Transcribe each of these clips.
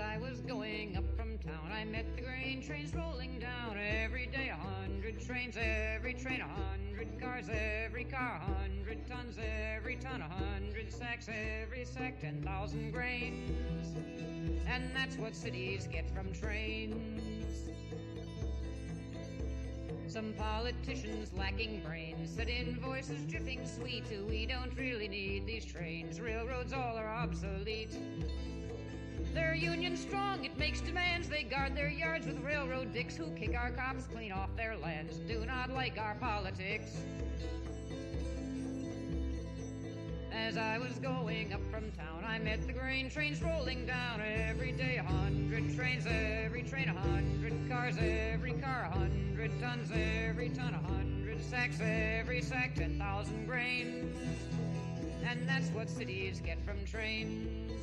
I was going up from town, I met the grain trains rolling down. Every day 100 trains, every train 100 cars, every car 100 tons, every ton 100 sacks, every sack 10,000 grains. And that's what cities get from trains. Some politicians lacking brains said in voices dripping sweet, we don't really need these trains, railroads all are obsolete. They're union strong, it makes demands, they guard their yards with railroad dicks who kick our cops clean off their lands, do not like our politics. As I was going up from town, I met the grain trains rolling down. Every day 100 trains, every train 100 cars, every car 100 tons, every ton 100 sacks, every sack 10,000 grains. And that's what cities get from trains.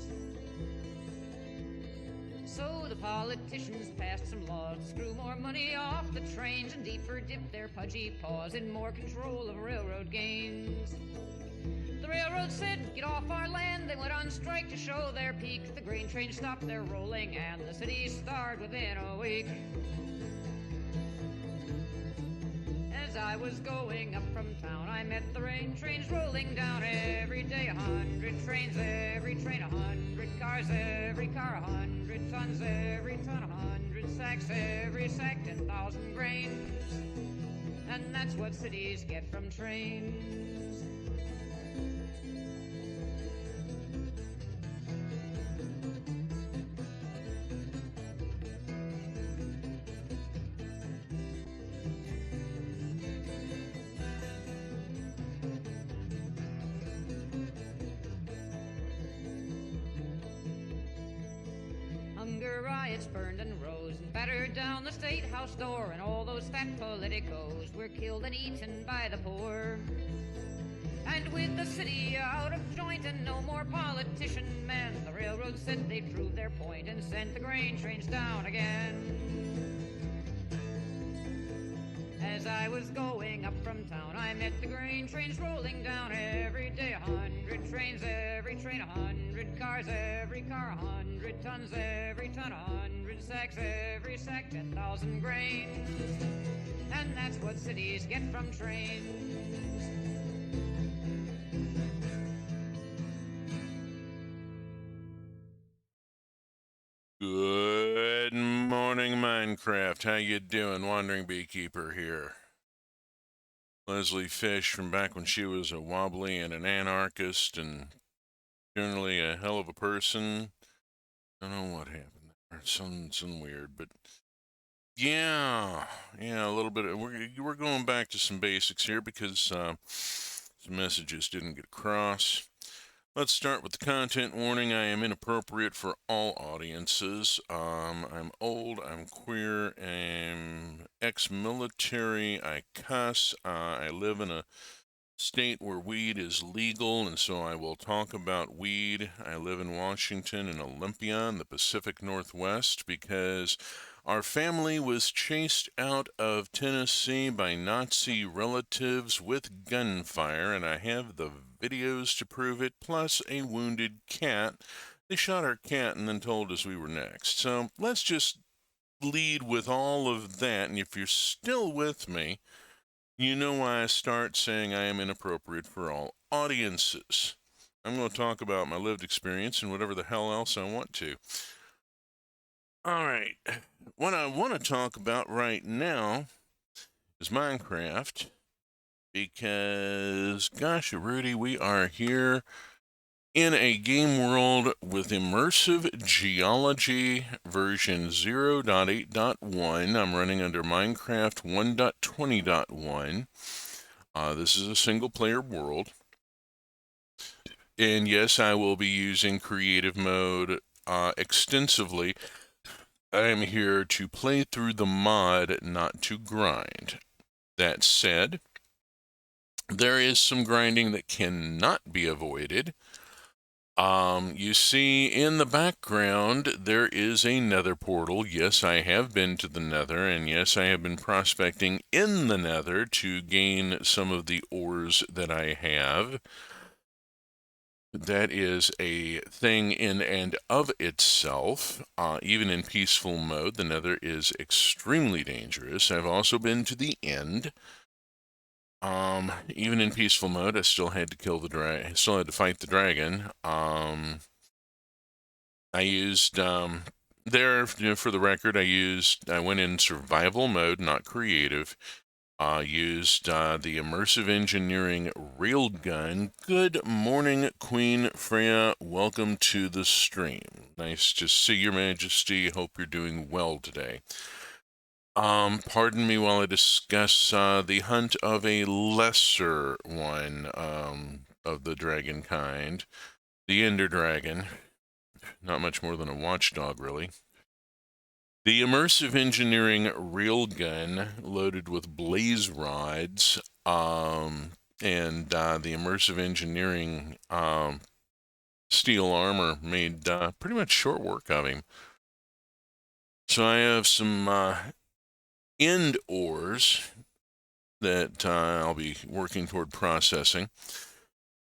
So the politicians passed some laws to screw more money off the trains and deeper dip their pudgy paws in more control of railroad gains. The railroad said, get off our land. They went on strike to show their peak. The grain train stopped their rolling and the city starved within a week. As I was going up from town, I met the grain trains rolling down. Every day 100 trains, every train 100 cars, every car 100 tons, every ton 100 sacks, every sack 10,000 grains. And that's what cities get from trains. Hunger riots burned and rose and battered down the State House door, and all those fat politicos were killed and eaten by the poor. And with the city out of joint and no more politician men, the railroad said they'd prove their point and sent the grain trains down again. As I was going up from town, I met the grain trains rolling down. Every day 100 trains, every train 100 cars, every car 100 tons, every ton 100 sacks, every sack 10,000 grains. And that's what cities get from trains. Good morning, Minecraft. How you doing? Wandering Beekeeper here. Leslie Fish from back when she was a wobbly and an anarchist and generally a hell of a person. I don't know what happened there. Something weird, but yeah, a little bit. We're going back to some basics here because some messages didn't get across. Let's start with the content warning. I am inappropriate for all audiences. I'm old, I'm queer, I'm ex-military, I cuss, I live in a state where weed is legal, and so I will talk about weed. I live in Washington and Olympia in the Pacific Northwest because our family was chased out of Tennessee by Nazi relatives with gunfire, and I have the videos to prove it, plus a wounded cat. They shot our cat and then told us we were next. So let's just lead with all of that, and if you're still with me, you know why I start saying I am inappropriate for all audiences. I'm going to talk about my lived experience and whatever the hell else I want to. All right, what I want to talk about right now is Minecraft, because, gosh, Rudy, we are here in a game world with Immersive Geology version 0.8.1. I'm running under Minecraft 1.20.1. This is a single-player world. And yes, I will be using creative mode extensively. I am here to play through the mod, not to grind. That said, there is some grinding that cannot be avoided. You see in the background, there is a nether portal. Yes, I have been to the nether, and yes, I have been prospecting in the nether to gain some of the ores that I have. That is a thing in and of itself. Even in peaceful mode, the nether is extremely dangerous. I've also been to the end. Even in peaceful mode, I still had to kill the dragon. Still had to fight the dragon. I used there, for the record, I went in survival mode, not creative. Used the Immersive Engineering Railgun. Good morning, Queen Freya. Welcome to the stream. Nice to see your majesty. Hope you're doing well today. Pardon me while I discuss the hunt of a lesser one of the dragon kind, the Ender Dragon. Not much more than a watchdog, really. The Immersive Engineering Railgun, loaded with blaze rods, and the Immersive Engineering steel armor made pretty much short work of him. So I have some end ores that I'll be working toward processing.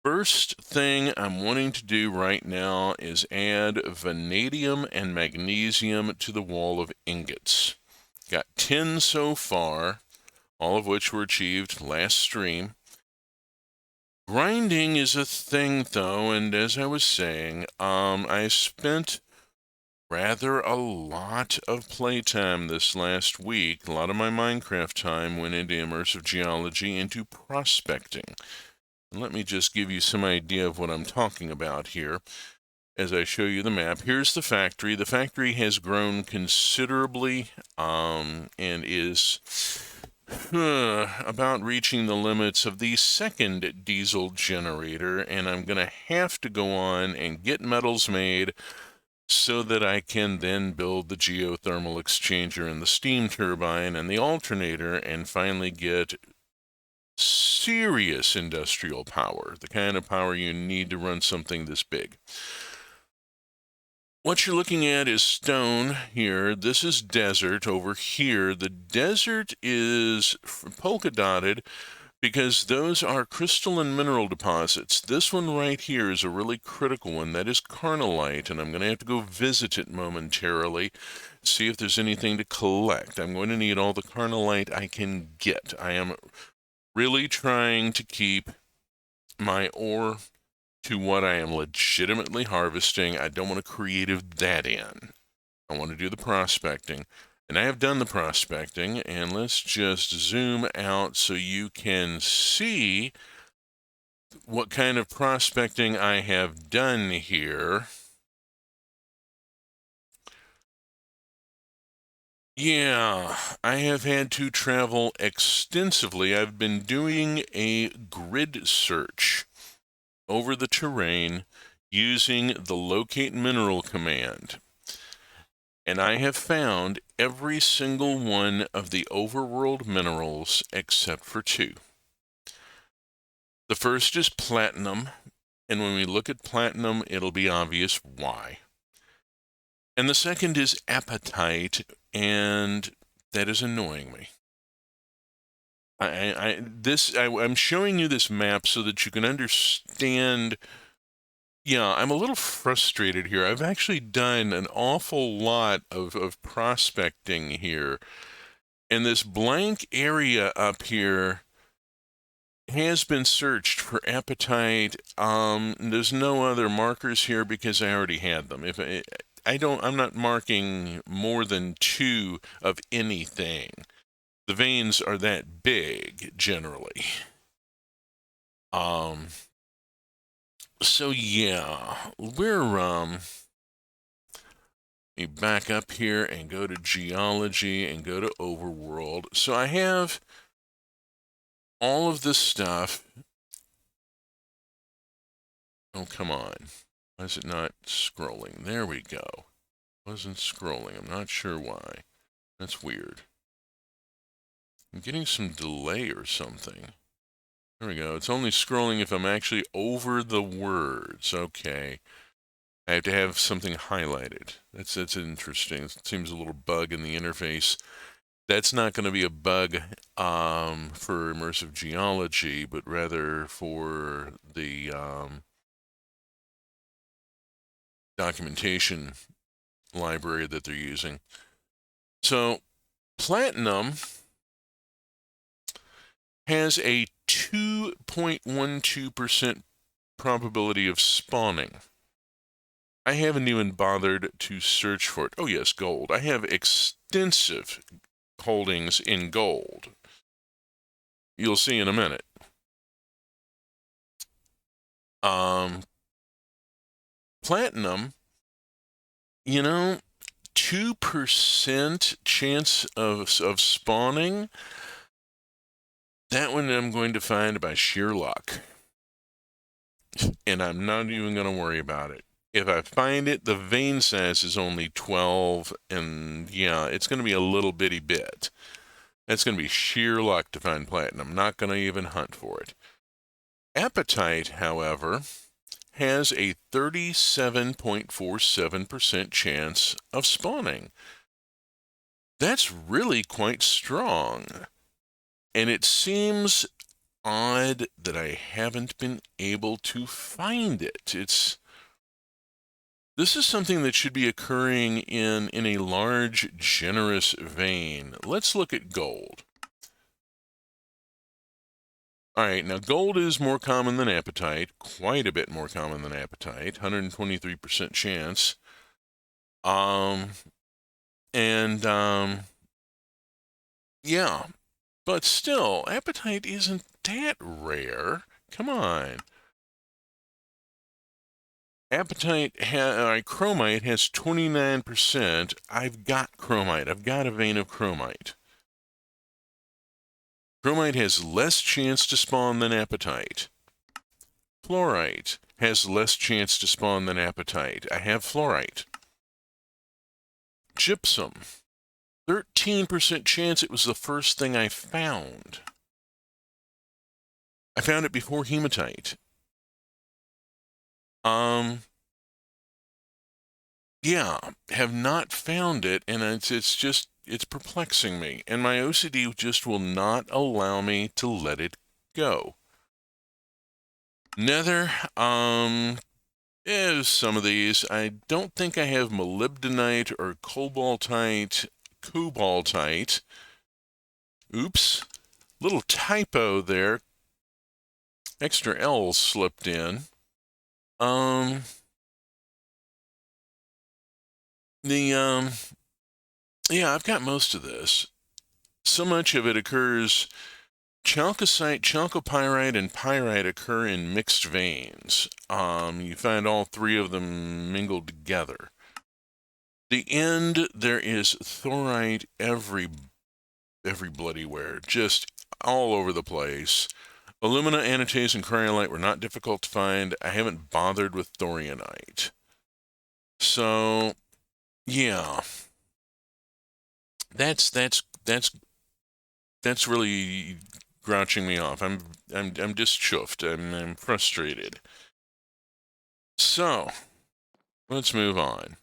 First thing I'm wanting to do right now is add vanadium and magnesium to the wall of ingots. Got 10 so far, all of which were achieved last stream. Grinding is a thing, though, and as I was saying, I spent rather a lot of playtime this last week. A lot of my Minecraft time went into Immersive Geology, into prospecting. And let me just give you some idea of what I'm talking about here as I show you the map. Here's the factory. The factory has grown considerably and is about reaching the limits of the second diesel generator, and I'm going to have to go on and get metals made so that I can then build the geothermal exchanger and the steam turbine and the alternator and finally get serious industrial power, the kind of power you need to run something this big. What you're looking at is stone here. This is desert over here. The desert is polka dotted because those are crystal and mineral deposits. This one right here is a really critical one. That is carnallite, and I'm going to have to go visit it momentarily, see if there's anything to collect. I'm going to need all the carnallite I can get. I am really trying to keep my ore to what I am legitimately harvesting. I don't want to creative that in. I want to do the prospecting. And I have done the prospecting, and let's just zoom out so you can see what kind of prospecting I have done here. Yeah, I have had to travel extensively. I've been doing a grid search over the terrain using the locate mineral command. And I have found every single one of the overworld minerals except for two. The first is platinum, and when we look at platinum, it'll be obvious why. And the second is apatite, and that is annoying me. I'm showing you this map so that you can understand. Yeah, I'm a little frustrated here. I've actually done an awful lot of prospecting here, and this blank area up here has been searched for apatite. There's no other markers here because I already had them. If I'm not marking more than two of anything. The veins are that big generally. So yeah, we're let me back up here and go to geology and go to overworld. So I have all of this stuff. Oh, come on. Why is it not scrolling? There we go. Wasn't scrolling. I'm not sure why. That's weird. I'm getting some delay or something. There we go. It's only scrolling if I'm actually over the words. Okay. I have to have something highlighted. That's interesting. It seems a little bug in the interface. That's not going to be a bug for Immersive Geology, but rather for the documentation library that they're using. So platinum has a 2.12% probability of spawning. I haven't even bothered to search for it. Oh yes, gold. I have extensive holdings in gold. You'll see in a minute. Platinum, 2% chance of spawning. That one I'm going to find by sheer luck. And I'm not even going to worry about it. If I find it, the vein size is only 12, and yeah, it's going to be a little bitty bit. That's going to be sheer luck to find platinum. Not going to even hunt for it. Apatite, however, has a 37.47% chance of spawning. That's really quite strong. And it seems odd that I haven't been able to find it. This is something that should be occurring in a large, generous vein. Let's look at gold. All right, now gold is more common than apatite, quite a bit more common than apatite, 123% chance. Yeah, but still, apatite isn't that rare. Come on. Chromite has 29%. I've got chromite. I've got a vein of chromite. Chromite has less chance to spawn than apatite. Fluorite has less chance to spawn than apatite. I have fluorite. Gypsum, 13% chance. It was the first thing I found. I found it before hematite. Yeah, have not found it, and it's perplexing me, and my OCD just will not allow me to let it go. Nether, is some of these. I don't think I have molybdenite or cobaltite. Oops, little typo there. Extra L's slipped in. Yeah, I've got most of this. So much of it occurs. Chalcocite, chalcopyrite, and pyrite occur in mixed veins. You find all three of them mingled together. The end, there is thorite every bloody where, just all over the place. Alumina, anatase, and cryolite were not difficult to find. I haven't bothered with thorionite. So, yeah, that's really grouching me off. I'm just chuffed. I'm frustrated. So, let's move on.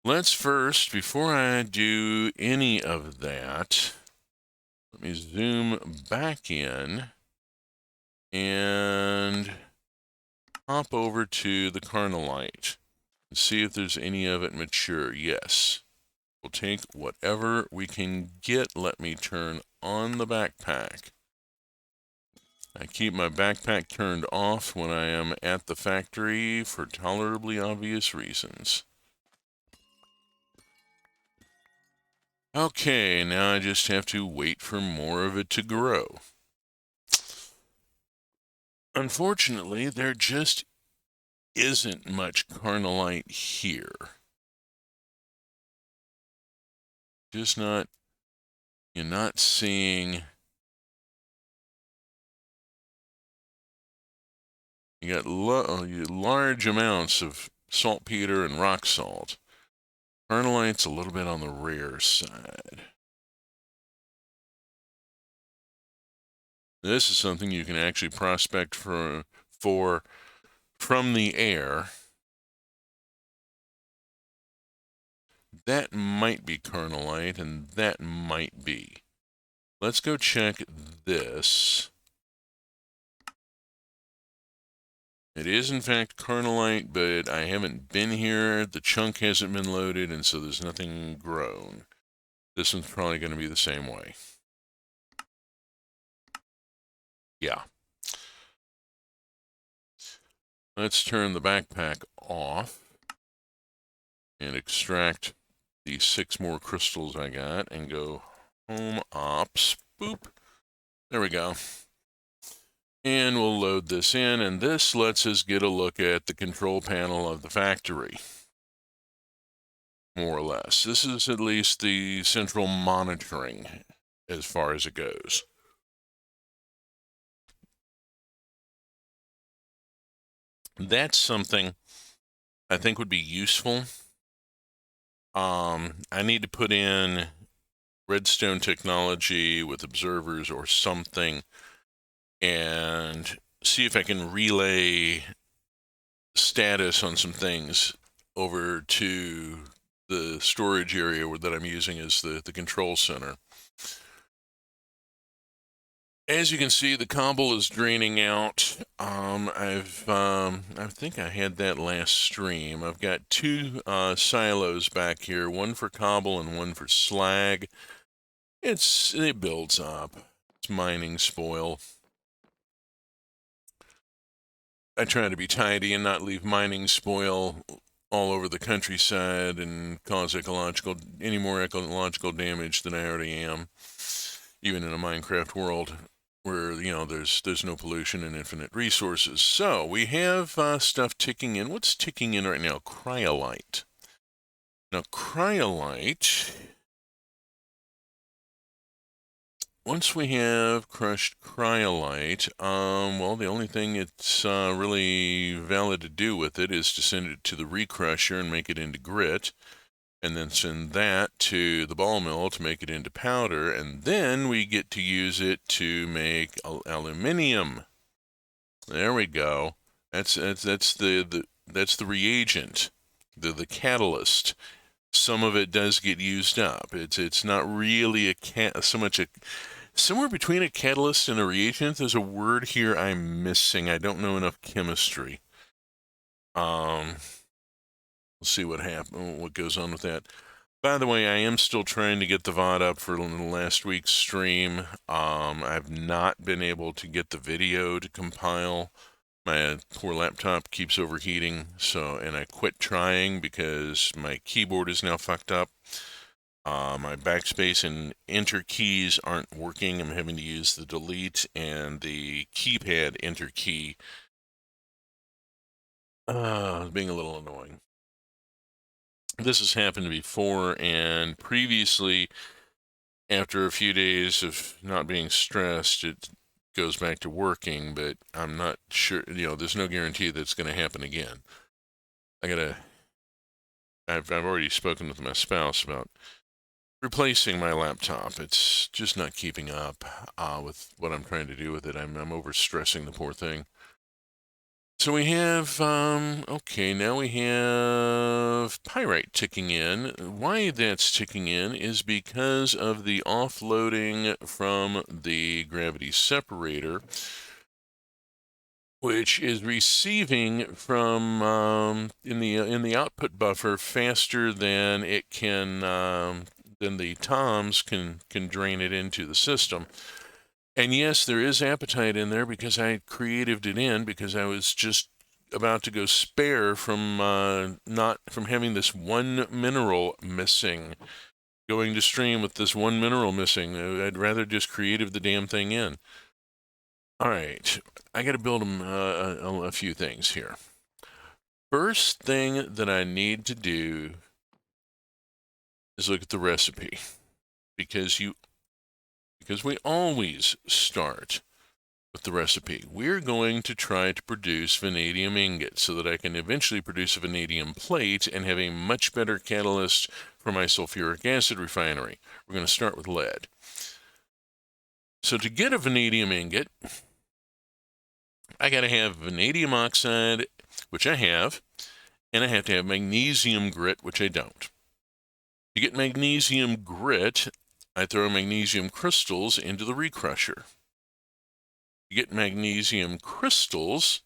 Let's first, before I do any of that, let me zoom back in and hop over to the carnallite and see if there's any of it mature. Yes. We'll take whatever we can get. Let me turn on the backpack. I keep my backpack turned off when I am at the factory for tolerably obvious reasons. Okay, now I just have to wait for more of it to grow. Unfortunately, there just isn't much carnallite here. Just not, you're not seeing, you got large amounts of saltpeter and rock salt. Carnallite's a little bit on the rare side. This is something you can actually prospect for from the air. That might be carnallite, and that might be. Let's go check this. It is, in fact, carnallite, but I haven't been here. The chunk hasn't been loaded, and so there's nothing grown. This one's probably going to be the same way. Yeah. Let's turn the backpack off and extract the 6 more crystals I got and go home ops. Boop. There we go. And we'll load this in, and this lets us get a look at the control panel of the factory, more or less. This is at least the central monitoring as far as it goes. That's something I think would be useful. I need to put in redstone technology with observers or something and see if I can relay status on some things over to the storage area that I'm using as the control center. As you can see, the cobble is draining out. I think I had that last stream. I've got 2 silos back here, one for cobble and one for slag. It builds up. It's mining spoil. I try to be tidy and not leave mining spoil all over the countryside and cause any more ecological damage than I already am, even in a Minecraft world where, there's no pollution and infinite resources. So we have stuff ticking in. What's ticking in right now? Cryolite. Now, cryolite, once we have crushed cryolite, well, the only thing it's really valid to do with it is to send it to the recrusher and make it into grit, and then send that to the ball mill to make it into powder, and then we get to use it to make aluminium. There we go. That's the reagent, the catalyst. Some of it does get used up. It's not really somewhere between a catalyst and a reagent. There's a word here I'm missing. I don't know enough chemistry. We'll see what goes on with that. By the way, I am still trying to get the VOD up for last week's stream. I've not been able to get the video to compile. My poor laptop keeps overheating, and I quit trying because my keyboard is now fucked up. My backspace and enter keys aren't working. I'm having to use the delete and the keypad enter key. Being a little annoying. This has happened before, and previously, after a few days of not being stressed, it goes back to working, but I'm not sure, there's no guarantee that it's going to happen again. I've already spoken with my spouse about replacing my laptop. It's just not keeping up with what I'm trying to do with it. I'm overstressing the poor thing. So we have, okay, now we have pyrite ticking in. Why that's ticking in is because of the offloading from the gravity separator, which is receiving from in the output buffer faster than it can than the toms can drain it into the system. And yes, there is apatite in there because I creatived it in because I was just about to go spare from having this one mineral missing. Going to stream with this one mineral missing. I'd rather just creative the damn thing in. All right, I got to build a few things here. First thing that I need to do is look at the recipe because we always start with the recipe. We're going to try to produce vanadium ingot so that I can eventually produce a vanadium plate and have a much better catalyst for my sulfuric acid refinery. We're going to start with lead. So to get a vanadium ingot, I got to have vanadium oxide, which I have, and I have to have magnesium grit, which I don't. To get magnesium grit, I throw magnesium crystals into the recrusher. To get magnesium crystals,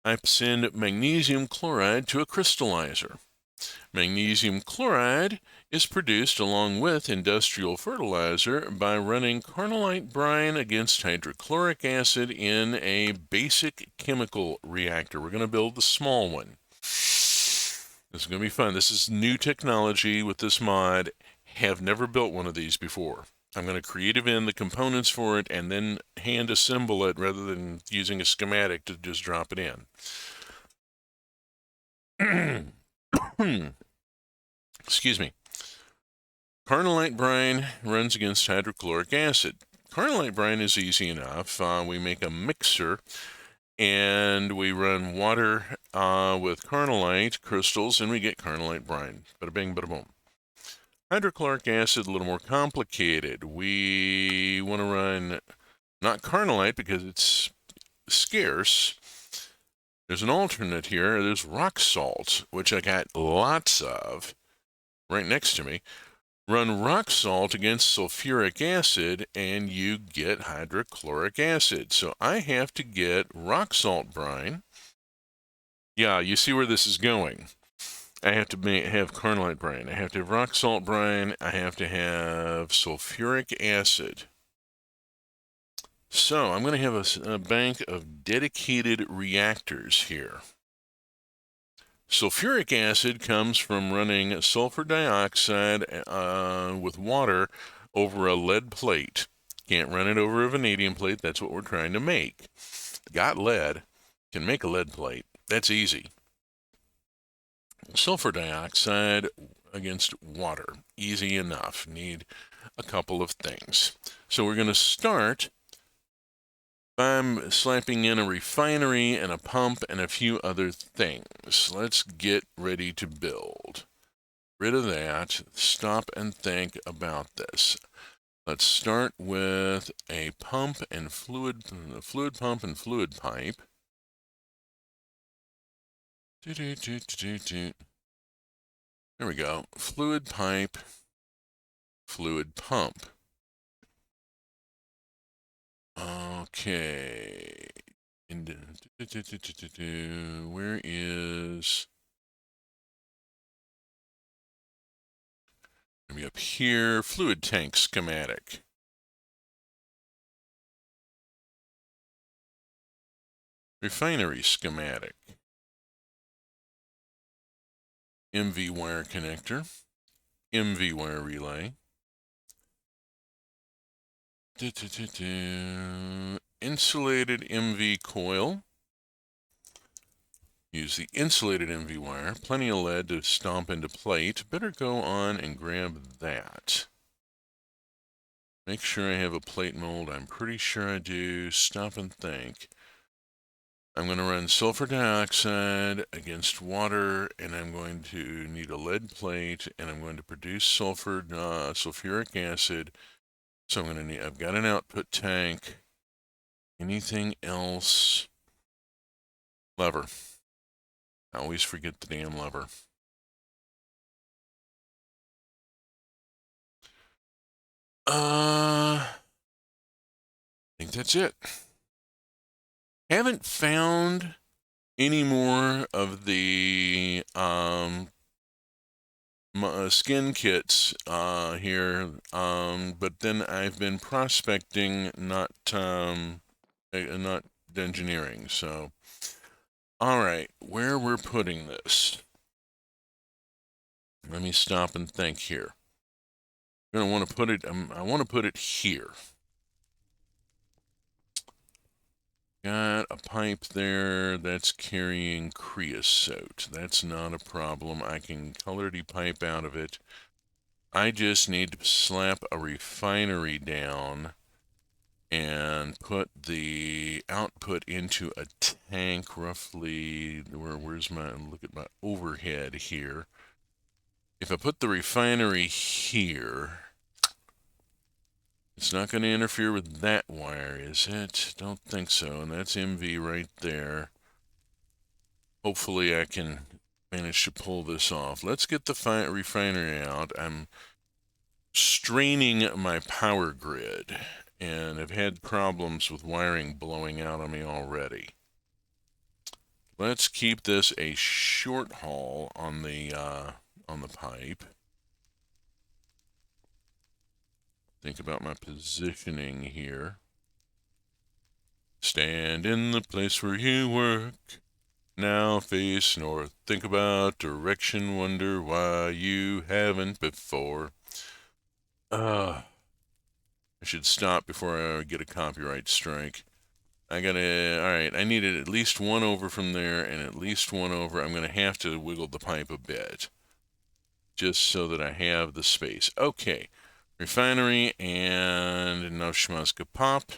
I send magnesium chloride to a crystallizer. Magnesium chloride is produced along with industrial fertilizer by running carnallite brine against hydrochloric acid in a basic chemical reactor. We're going to build the small one. This is going to be fun. This is new technology with this mod. Have never built one of these before. I'm going to creative in the components for it and then hand assemble it rather than using a schematic to just drop it in. Excuse me. Carnallite brine runs against hydrochloric acid. Carnallite brine is easy enough. We make a mixer and we run water with carnallite crystals and we get carnallite brine. Bada bing, bada boom. Hydrochloric acid, a little more complicated. We want to run not carnallite because it's scarce. There's an alternate here. There's rock salt, which I got lots of right next to me. Run rock salt against sulfuric acid and you get hydrochloric acid. So I have to get rock salt brine. Yeah, you see where this is going. I have to have carnallite brine. I have to have rock salt brine. I have to have sulfuric acid. So I'm going to have a bank of dedicated reactors here. Sulfuric acid comes from running sulfur dioxide with water over a lead plate. Can't run it over a vanadium plate. That's what we're trying to make. Got lead. Can make a lead plate. That's easy. Sulfur dioxide against water. Easy enough. Need a couple of things. So we're going to start by slapping in a refinery and a pump and a few other things. Let's get ready to build. Rid of that. Stop and think about this. Let's start with a pump and fluid pump and fluid pipe. There we go. Fluid pipe, fluid pump. Okay. Where is... Maybe up here. Fluid tank schematic. Refinery schematic. MV wire connector. MV wire relay. Insulated MV coil. Use the insulated MV wire. Plenty of lead to stomp into plate. Better go on and grab that. Make sure I have a plate mold. I'm pretty sure I do. Stop and think. I'm going to run sulfur dioxide against water, and I'm going to need a lead plate, and I'm going to produce sulfuric acid. So I'm going to need, I've got an output tank. Anything else? Lever. I always forget the damn lever. I think that's it. Haven't found any more of the skin kits here, but then I've been prospecting, not engineering. So, all right, where we're putting this? Let me stop and think here. I'm gonna want to put it. I want to put it here. Got a pipe there that's carrying creosote. That's not a problem. I can color pipe out of it. I just need to slap a refinery down and put the output into a tank roughly. Where's my, look at my overhead here. If I put the refinery here, it's not going to interfere with that wire, is it? Don't think so. And that's MV right there. Hopefully I can manage to pull this off. Let's get the refinery out. I'm straining my power grid, and I've had problems with wiring blowing out on me already. Let's keep this a short haul on the pipe. Think about my positioning here. Stand in the place where you work. Now face north. Think about direction. Wonder why you haven't before. I should stop before I get a copyright strike. Alright, I needed at least one over from there and at least one over. I'm gonna have to wiggle the pipe a bit. Just so that I have the space. Okay. Refinery and no schmuzzka pop.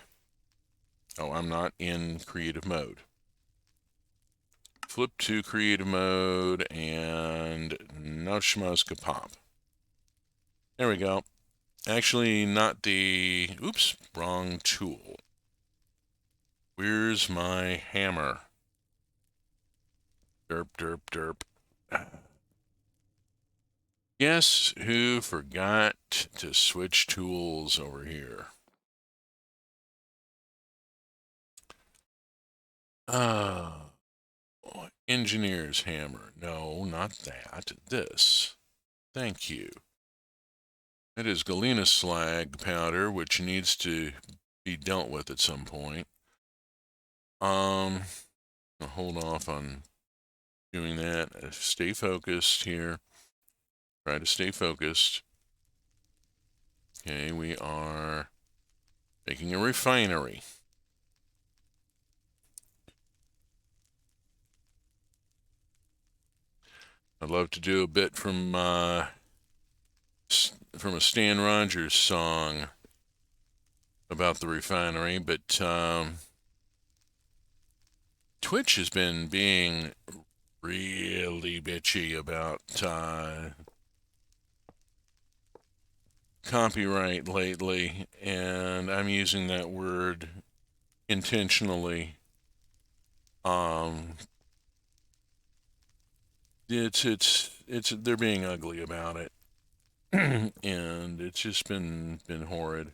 Oh, I'm not in creative mode. Flip to creative mode and no schmuzzka pop. There we go. Actually, not the... Oops, wrong tool. Where's my hammer? Derp, derp, derp. Guess who forgot to switch tools over here? Engineer's hammer. No, not that. This. Thank you. It is galena slag powder, which needs to be dealt with at some point. I'll hold off on doing that. Stay focused here. Try to stay focused. Okay, we are making a refinery. I'd love to do a bit from a Stan Rogers song about the refinery, but Twitch has been being really bitchy about copyright lately, and I'm using that word intentionally. They're being ugly about it, and it's just been horrid.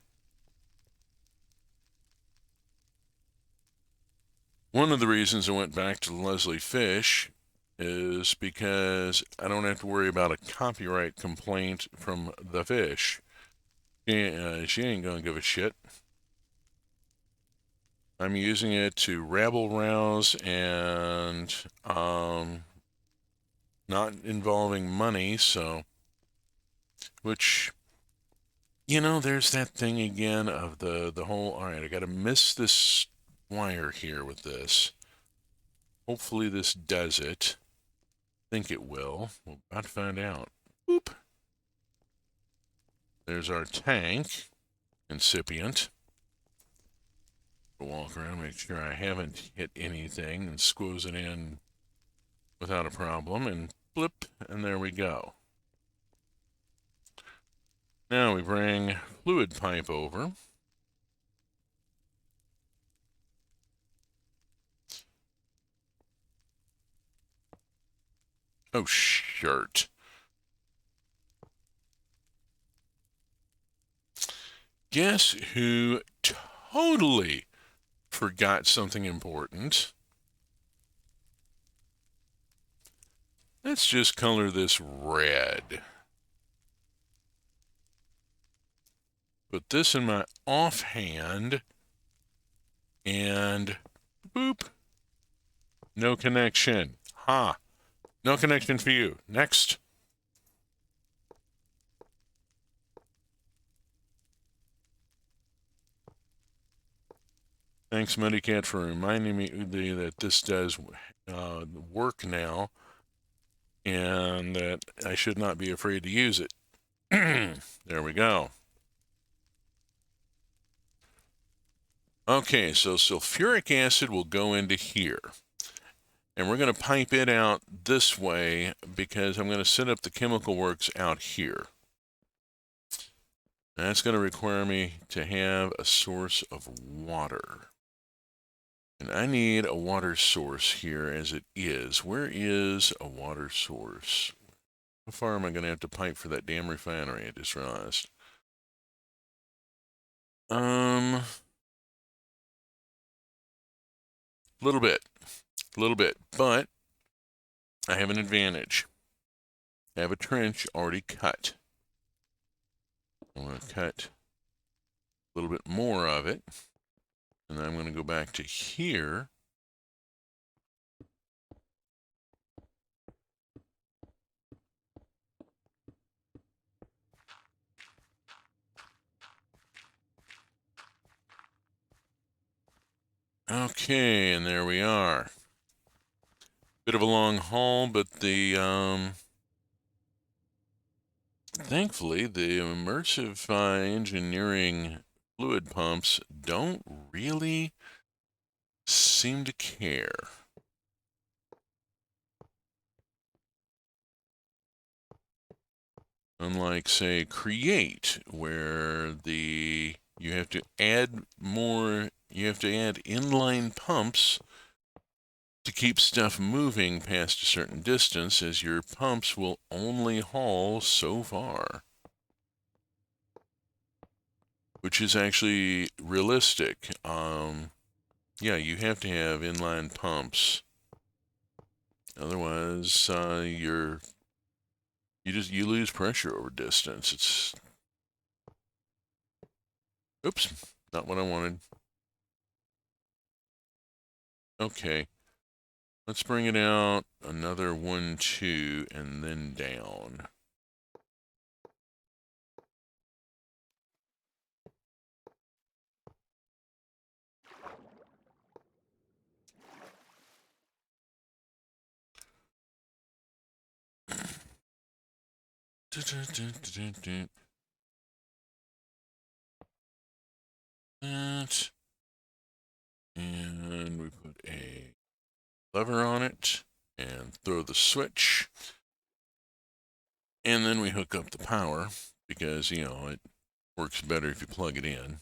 One of the reasons I went back to Leslie Fish is because I don't have to worry about a copyright complaint from the fish. She ain't gonna give a shit. I'm using it to rabble rouse and not involving money, so, which, you know, there's that thing again of the whole, all right, I gotta miss this wire here with this. Hopefully this does it. Think it will. We're about to find out. Boop. There's our tank, incipient. Walk around, make sure I haven't hit anything, and squeeze it in without a problem, and blip, and there we go. Now we bring fluid pipe over. Oh, shirt. Guess who totally forgot something important? Let's just color this red. Put this in my offhand, and boop. No connection. Ha. No connection for you. Next. Thanks, Medicat, for reminding me that this does work now, and that I should not be afraid to use it. There we go. Okay, so sulfuric acid will go into here. And we're going to pipe it out this way because I'm going to set up the chemical works out here. That's going to require me to have a source of water. And I need a water source here as it is. Where is a water source? How far am I going to have to pipe for that damn refinery? I just realized. A little bit. a little bit, but I have an advantage. I have a trench already cut. I'm going to cut a little bit more of it, and then I'm going to go back to here. Okay, and there we are. Bit of a long haul, but thankfully, the immersive engineering fluid pumps don't really seem to care. Unlike, say, Create, where you have to add inline pumps to keep stuff moving past a certain distance, as your pumps will only haul so far. Which is actually realistic. Yeah, you have to have inline pumps. Otherwise, you lose pressure over distance. Oops, not what I wanted. Okay, let's bring it out another 1, 2, and then down. That, and we put a lever on it and throw the switch, and then we hook up the power because, it works better if you plug it in.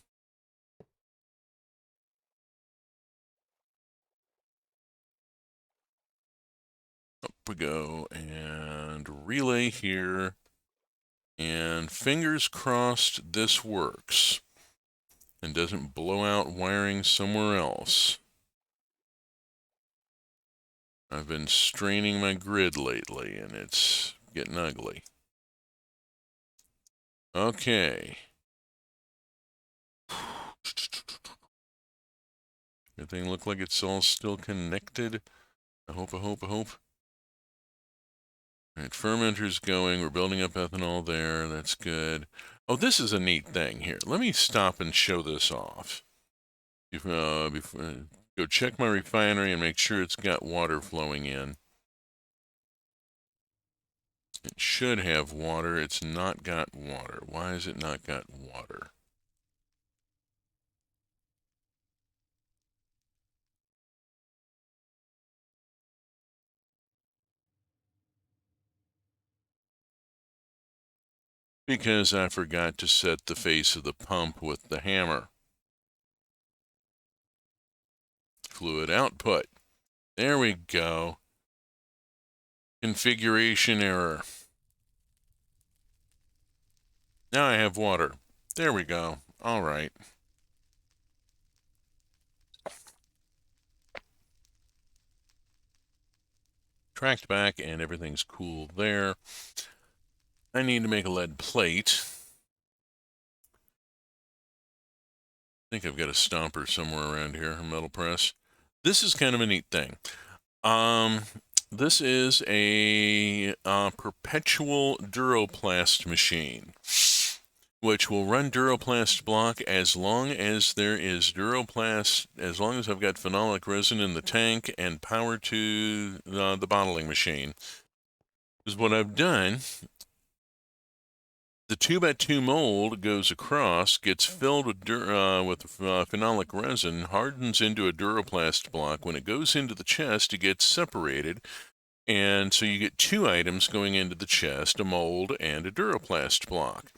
Up we go, and relay here, and fingers crossed this works and doesn't blow out wiring somewhere else. I've been straining my grid lately, and it's getting ugly. Okay. Everything look like it's all still connected. I hope. All right, fermenter's going. We're building up ethanol there. That's good. Oh, this is a neat thing here. Let me stop and show this off. Before, go check my refinery and make sure it's got water flowing in. It should have water. It's not got water. Why has it not got water? Because I forgot to set the face of the pump with the hammer. Fluid output. There we go. Configuration error. Now I have water. There we go. All right. Tracked back and everything's cool there. I need to make a lead plate. I think I've got a stomper somewhere around here, a metal press. This is kind of a neat thing. This is a perpetual Duroplast machine, which will run Duroplast block as long as there is Duroplast, as long as I've got phenolic resin in the tank and power to the bottling machine. Because what I've done, the 2x2 mold goes across, gets filled with phenolic resin, hardens into a Duroplast block. When it goes into the chest, it gets separated. And so you get 2 items going into the chest, a mold and a Duroplast block.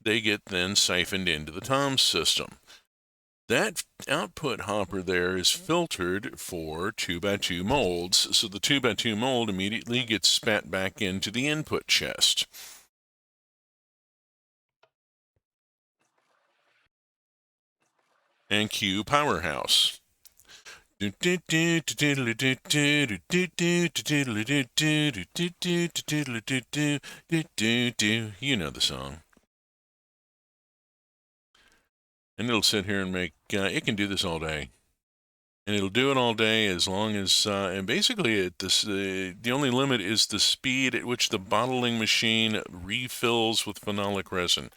They get then siphoned into the TOMS system. That output hopper there is filtered for 2x2 molds, so the 2x2 mold immediately gets spat back into the input chest. And cue powerhouse. You know the song. And it'll sit here and make, it can do this all day. And it'll do it all day as long as, and basically the only limit is the speed at which the bottling machine refills with phenolic resin.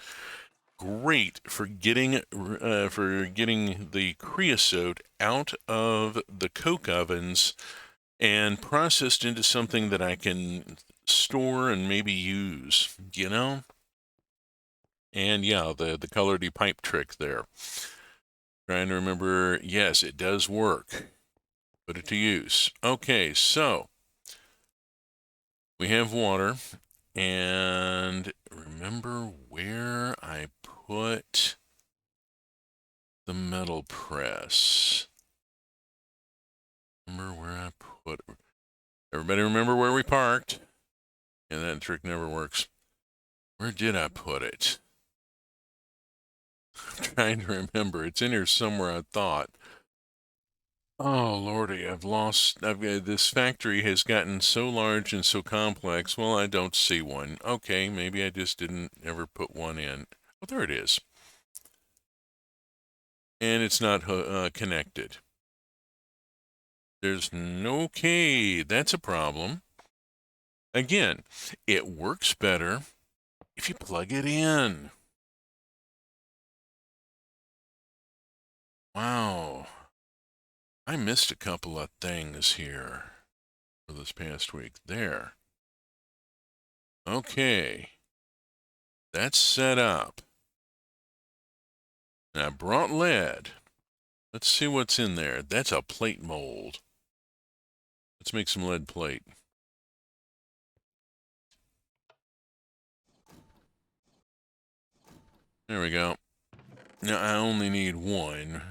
Great for getting the creosote out of the coke ovens and processed into something that I can store and maybe use, you know? And yeah, the coloredy pipe trick there. Trying to remember, yes, it does work. Put it to use. Okay, so we have water, and remember where I put the metal press. Remember where I put it. Everybody remember where we parked? And that trick never works. Where did I put it? I'm trying to remember. It's in here somewhere, I thought. Oh, Lordy, this factory has gotten so large and so complex. Well, I don't see one. Okay, maybe I just didn't ever put one in. Oh, there it is. And it's not connected. Okay, that's a problem. Again, it works better if you plug it in. Wow. I missed a couple of things here for this past week. There. Okay. That's set up. And I brought lead. Let's see what's in there. That's a plate mold. Let's make some lead plate. There we go. Now I only need one,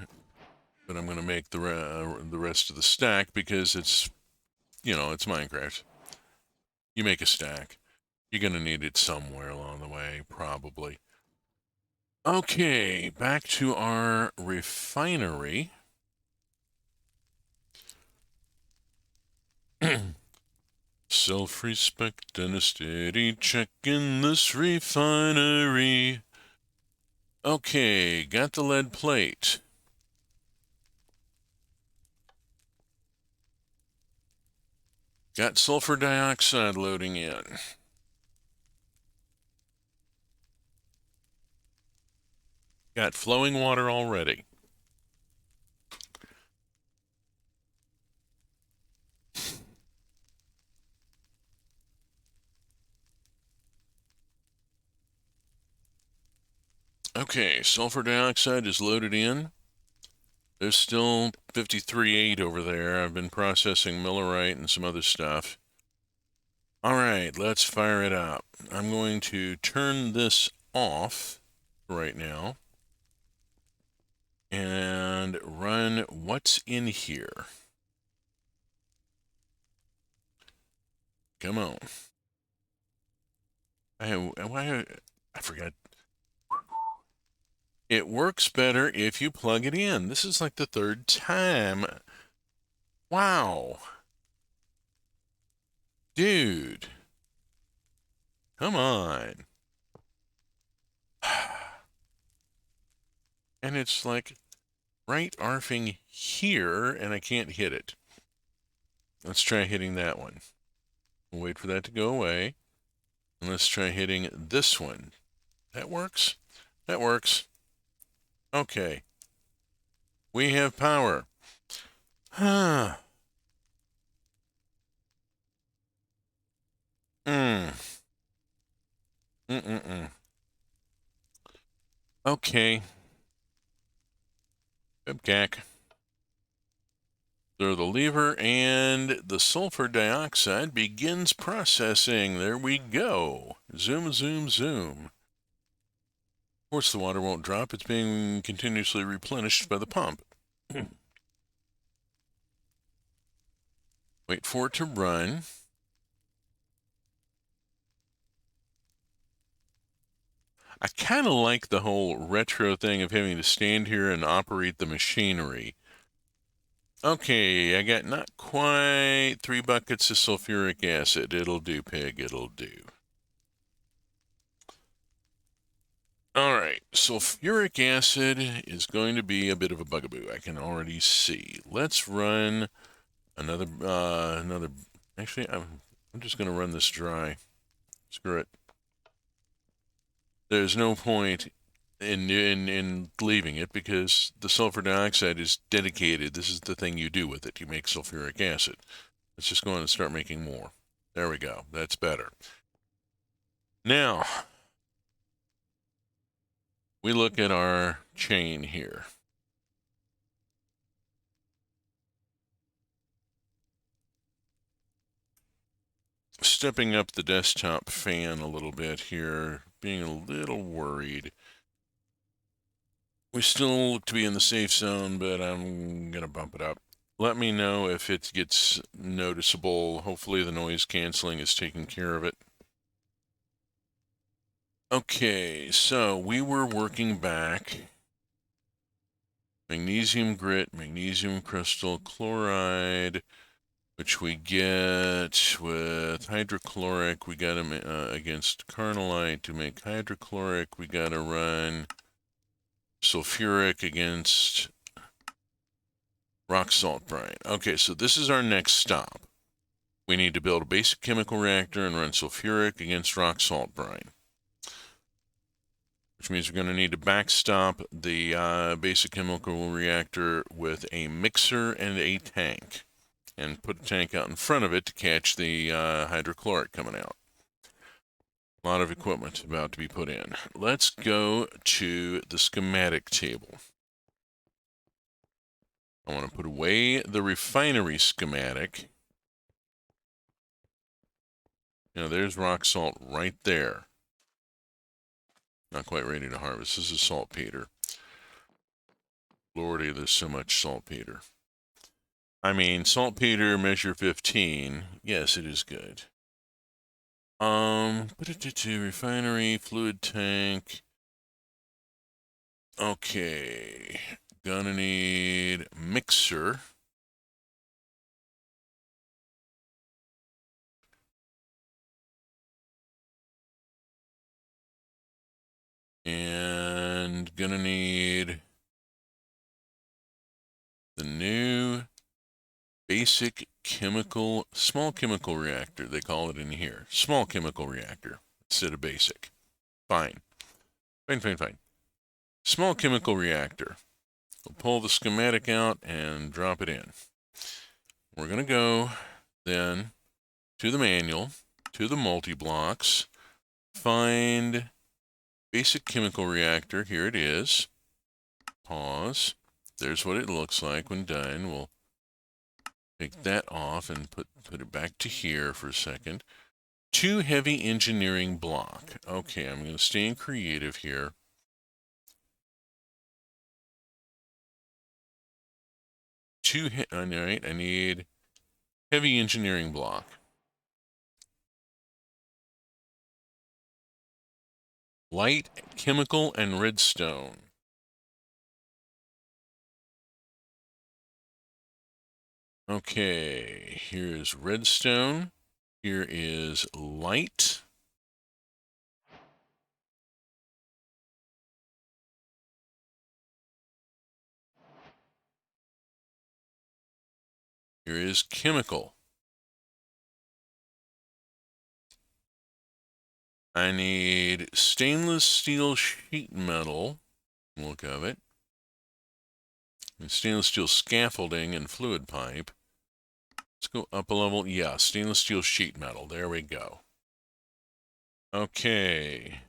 but I'm going to make the rest of the stack because it's, it's Minecraft. You make a stack. You're going to need it somewhere along the way, probably. Okay, back to our refinery. Self-respect and a steady check in this refinery. Okay, got the lead plate. Got sulfur dioxide loading in. Got flowing water already. Okay, sulfur dioxide is loaded in. There's still 53.8 over there. I've been processing millerite and some other stuff. All right, let's fire it up. I'm going to turn this off right now and run what's in here. Come on. I forgot. It works better if you plug it in. This is like the third time. Wow. Dude. Come on. And it's like right arfing here, and I can't hit it. Let's try hitting that one. We'll wait for that to go away. And let's try hitting this one. That works? That works. Okay. We have power. Huh. Okay. Webcack. Throw the lever and the sulfur dioxide begins processing. There we go. Zoom, zoom, zoom. Of course, the water won't drop. It's being continuously replenished by the pump. Wait for it to run. I kind of like the whole retro thing of having to stand here and operate the machinery. Okay, I got not quite 3 buckets of sulfuric acid. It'll do, pig, it'll do. All right, sulfuric acid is going to be a bit of a bugaboo. I can already see. Let's run another. Actually, I'm just going to run this dry. Screw it. There's no point in leaving it because the sulfur dioxide is dedicated. This is the thing you do with it. You make sulfuric acid. Let's just go on and start making more. There we go. That's better. Now, we look at our chain here. Stepping up the desktop fan a little bit here, being a little worried. We still look to be in the safe zone, but I'm going to bump it up. Let me know if it gets noticeable. Hopefully the noise canceling is taking care of it. Okay, so we were working back. Magnesium grit, magnesium crystal chloride, which we get with hydrochloric. We got them against carnallite. To make hydrochloric, we got to run sulfuric against rock salt brine. Okay, so this is our next stop. We need to build a basic chemical reactor and run sulfuric against rock salt brine, which means we're going to need to backstop the basic chemical reactor with a mixer and a tank, and put a tank out in front of it to catch the hydrochloric coming out. A lot of equipment about to be put in. Let's go to the schematic table. I want to put away the refinery schematic. Now there's rock salt right there. Not quite ready to harvest. This is saltpeter. Lordy, there's so much saltpeter. I mean, saltpeter measure 15. Yes, it is good. Refinery, fluid tank. Okay. Gonna need mixer. And gonna need the new basic chemical, small chemical reactor. They call it in here. Small chemical reactor instead of basic. Fine. Fine. Small chemical reactor. We'll pull the schematic out and drop it in. We're going to go then to the manual, to the multi-blocks, find basic chemical reactor. Here it is. Pause. There's what it looks like when done. We'll take that off and put it back to here for a second. To heavy engineering block. Okay, I'm going to stay in creative here. All right, I need heavy engineering block. Light, chemical, and redstone. Okay, here's redstone. Here is light. Here is chemical. I need stainless steel sheet metal. Look of it. And stainless steel scaffolding and fluid pipe. Let's go up a level. Yeah, stainless steel sheet metal. There we go. Okay.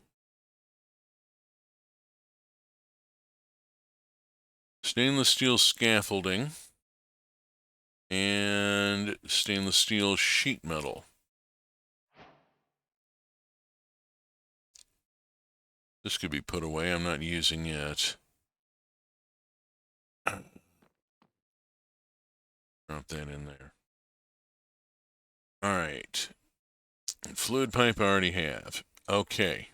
Stainless steel scaffolding and stainless steel sheet metal. This could be put away. I'm not using it. Drop that in there. All right. Fluid pipe I already have. Okay.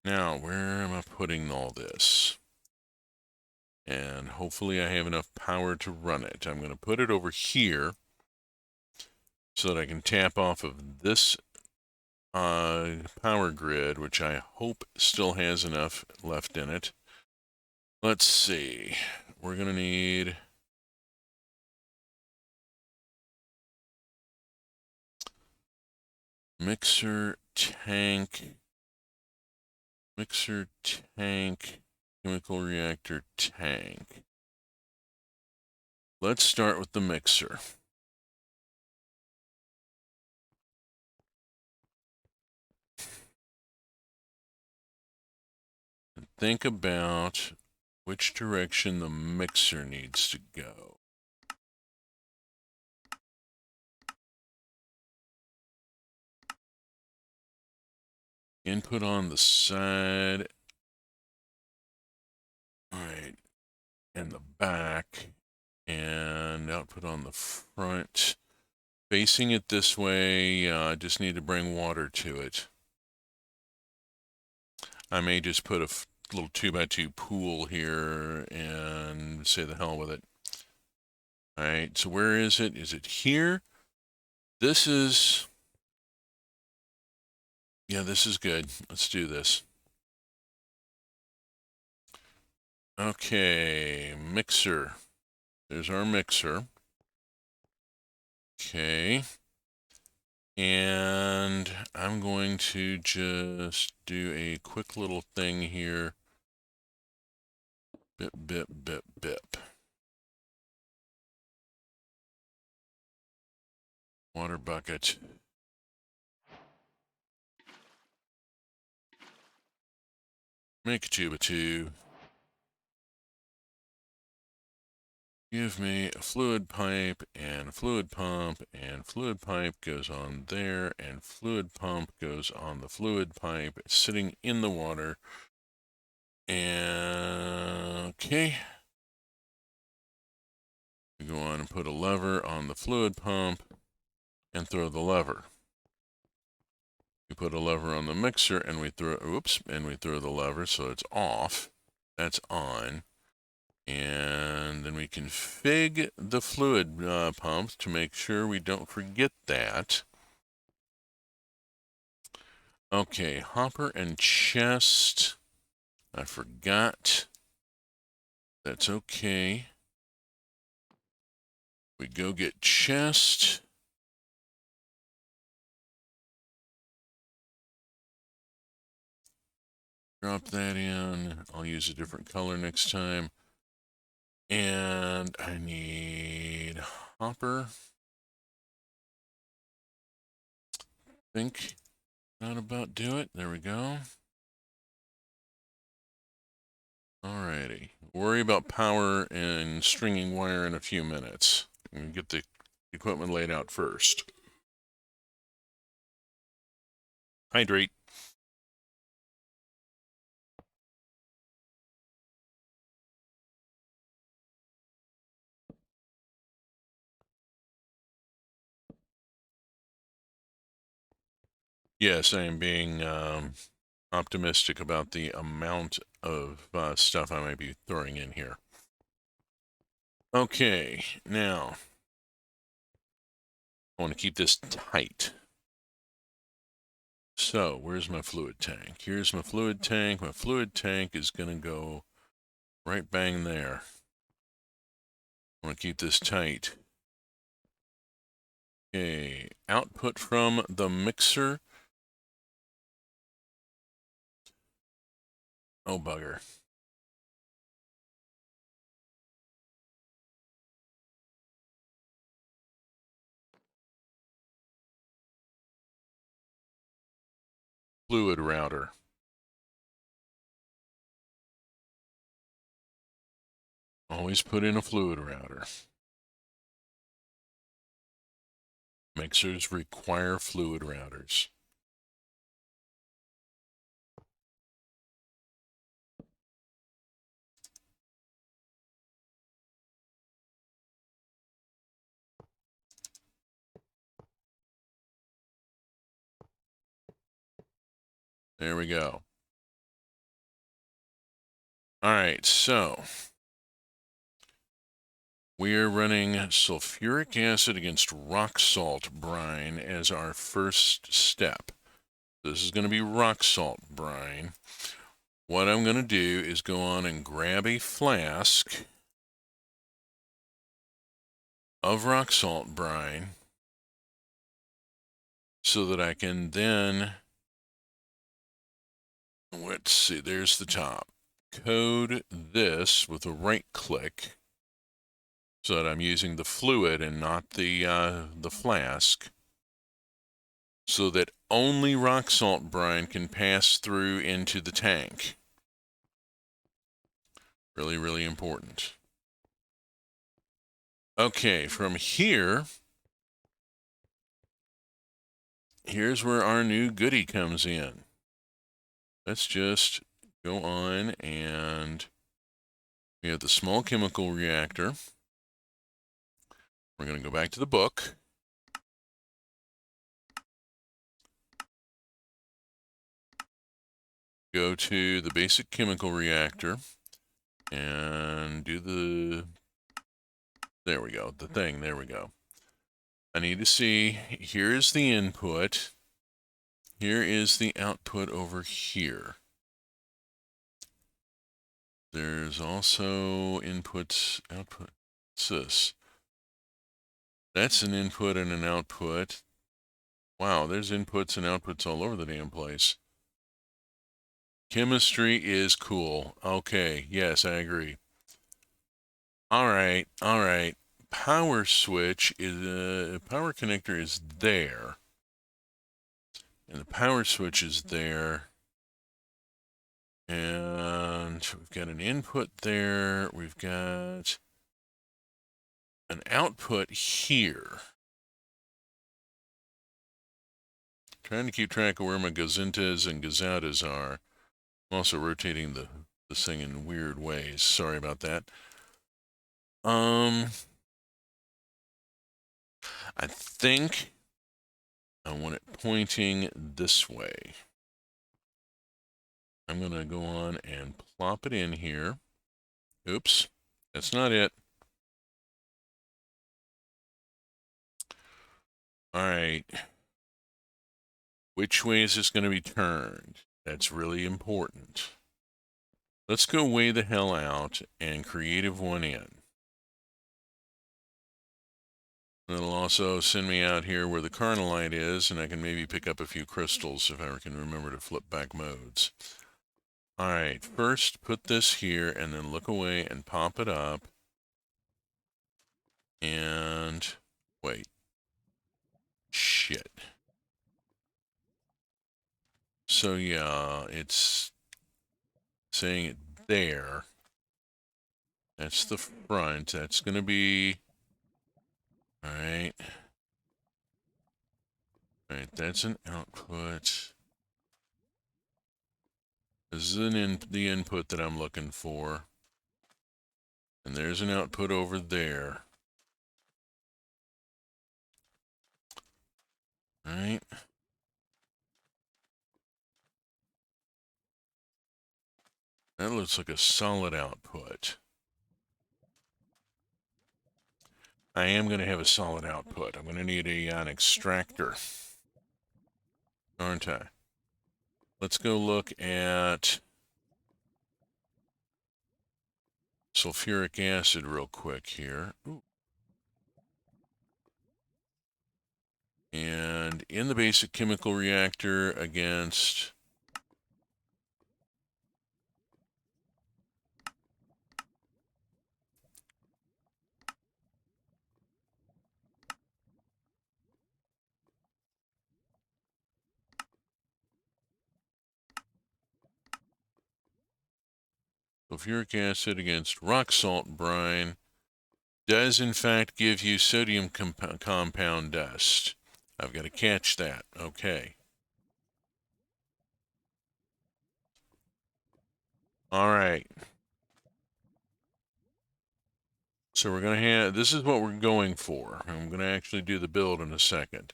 Now, where am I putting all this? And hopefully I have enough power to run it. I'm going to put it over here so that I can tap off of this power grid, which I hope still has enough left in it. Let's see. We're going to need mixer tank, chemical reactor tank. Let's start with the mixer. And think about which direction the mixer needs to go. Input on the side, right, and the back, and output on the front. Facing it this way, I just need to bring water to it. I may just put a little 2x2 pool here and say the hell with it. All right, so where is it? Is it here? This is, yeah, this is good. Let's do this. Okay, mixer. There's our mixer. Okay. And I'm going to just do a quick little thing here. Bip, bip, bip, bip. Water bucket. Make a tube of two. Give me a fluid pipe and a fluid pump, and fluid pipe goes on there, and fluid pump goes on the fluid pipe sitting in the water. And okay. We go on and put a lever on the fluid pump and throw the lever. We put a lever on the mixer and we throw, and we throw the lever so it's off. That's on. And then we config the fluid pumps to make sure we don't forget that. Okay, hopper and chest. I forgot. That's okay. We go get chest. Drop that in. I'll use a different color next time. And I need hopper. Think that about do it. There we go. Alrighty. Worry about power and stringing wire in a few minutes. And get the equipment laid out first. Hydrate. Yes, I am being optimistic about the amount of stuff I might be throwing in here. Okay, now I want to keep this tight. So, where's my fluid tank? Here's my fluid tank. My fluid tank is going to go right bang there. I want to keep this tight. Okay, output from the mixer. Oh, bugger. Fluid router. Always put in a fluid router. Mixers require fluid routers. There we go. All right, so We are running sulfuric acid against rock salt brine as our first step. This is going to be rock salt brine. What I'm going to do is go on and grab a flask of rock salt brine so that I can then, let's see, there's the top. Code this with a right click so that I'm using the fluid and not the flask, so that only rock salt brine can pass through into the tank. Really, really important. Okay, from here, here's where our new goodie comes in. Let's just go on and we have the small chemical reactor. We're going to go back to the book. Go to the basic chemical reactor and do the, there we go, the thing, there we go. I need to see, here is the input. Here is the output over here. There's also inputs, output. What's this? That's an input and an output. Wow, there's inputs and outputs all over the damn place. Chemistry is cool. Okay, yes, I agree. All right. Power switch is, power connector is there. And the power switch is there. And we've got an input there. We've got an output here. Trying to keep track of where my gazintas and gazoutas are. I'm also rotating this thing in weird ways. Sorry about that. I think I want it pointing this way. I'm going to go on and plop it in here. Oops, that's not it. All right. Which way is this going to be turned? That's really important. Let's go way the hell out and creative one in. It'll also send me out here where the carnallite is, and I can maybe pick up a few crystals if I can remember to flip back modes. All right, first put this here and then look away and pop it up. And wait. Shit. So yeah, it's saying it there. That's the front. That's going to be... All right. All right, that's an output. This is the input that I'm looking for. And there's an output over there. All right. That looks like a solid output. I am going to have a solid output. I'm going to need an extractor. Aren't I? Let's go look at sulfuric acid real quick here. Ooh. And in the basic chemical reactor against... Sulfuric acid against rock salt brine does in fact give you sodium compound dust. I've got to catch that. Okay. All right. So we're going to have, this is what we're going for. I'm going to actually do the build in a second.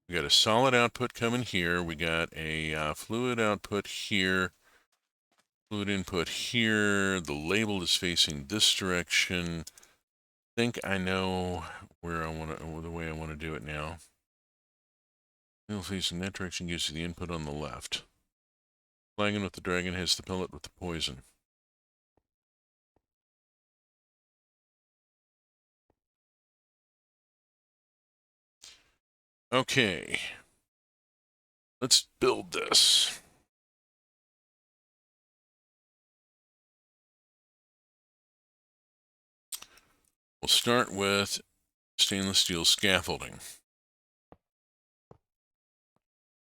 We got a solid output coming here. We got a fluid output here. Fluid input here. The label is facing this direction. think I know where I want to, the way I want to do it now. Needle facing that direction uses the input on the left. Flagon with the dragon hits the pellet with the poison. Okay. Let's build this. We'll start with stainless steel scaffolding,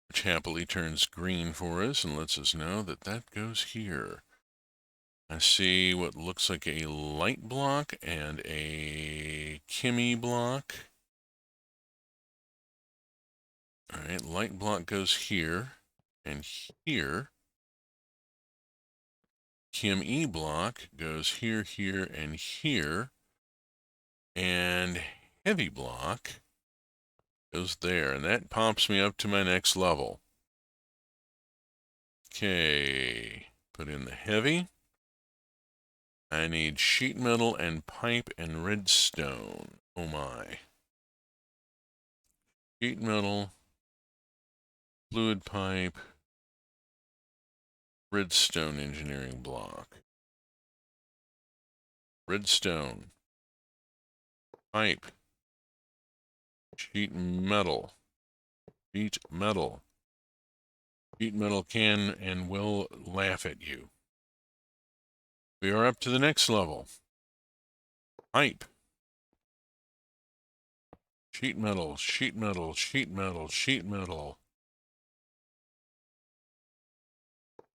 which happily turns green for us and lets us know that that goes here. I see what looks like a light block and a chemi block. All right, light block goes here and here. Chem E block goes here, here, and here. And heavy block goes there. And that pops me up to my next level. Okay, put in the heavy. I need sheet metal and pipe and redstone. Oh my. Sheet metal, fluid pipe, redstone engineering block. Redstone, pipe, sheet metal, sheet metal. Sheet metal can and will laugh at you. We are up to the next level. Pipe. Sheet metal, sheet metal, sheet metal, sheet metal.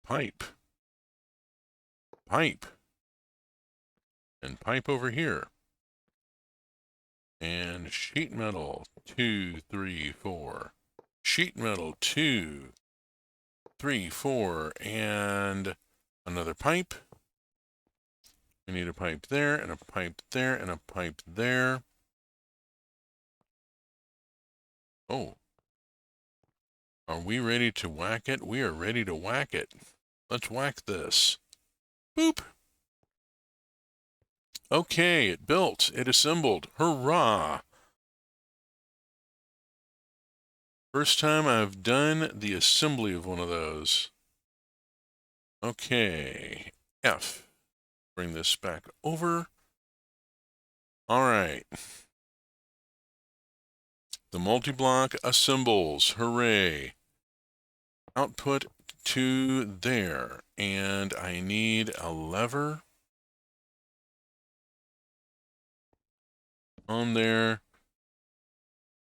Pipe. Pipe. And pipe over here. And sheet metal, 2, 3, 4. Sheet metal, 2, 3, 4. And another pipe. We need a pipe there, and a pipe there, and a pipe there. Oh. Are we ready to whack it? We are ready to whack it. Let's whack this. Boop. Okay, it built. It assembled. Hurrah! First time I've done the assembly of one of those. Okay, F. Bring this back over. All right. The multi-block assembles. Hooray. Output to there. And I need a lever on there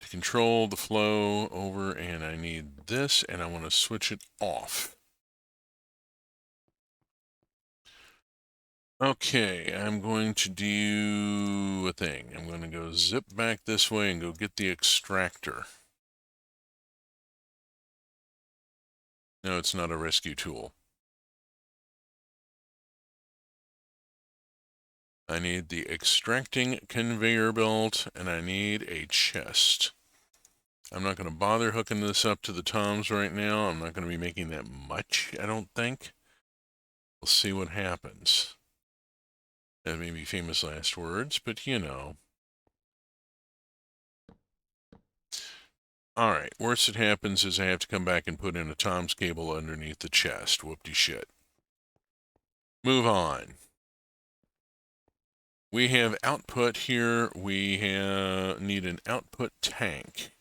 to control the flow over, and I need this, and I want to switch it off. Okay, I'm going to do a thing. I'm going to go zip back this way and go get the extractor. No, it's not a rescue tool. I need the extracting conveyor belt, and I need a chest. I'm not going to bother hooking this up to the toms right now. I'm not going to be making that much, I don't think. We'll see what happens. That may be famous last words, but you know. All right, worst that happens is I have to come back and put in a Tom's cable underneath the chest. Whoop-de-shit. Move on. We have output here. We need an output tank.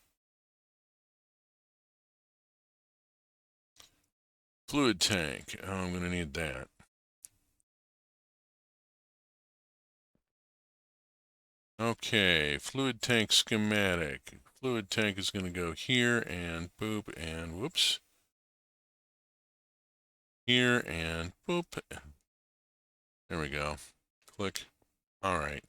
Fluid tank. Oh, I'm going to need that. Okay, fluid tank schematic. Fluid tank is going to go here and boop and whoops. Here and boop. There we go. Click. All right.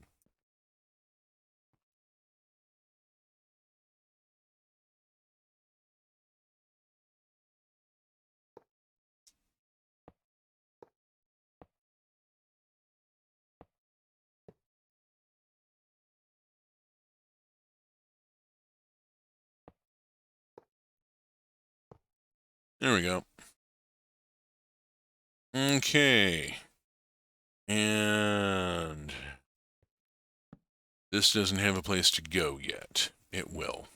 There we go. Okay. And This doesn't have a place to go yet. It will.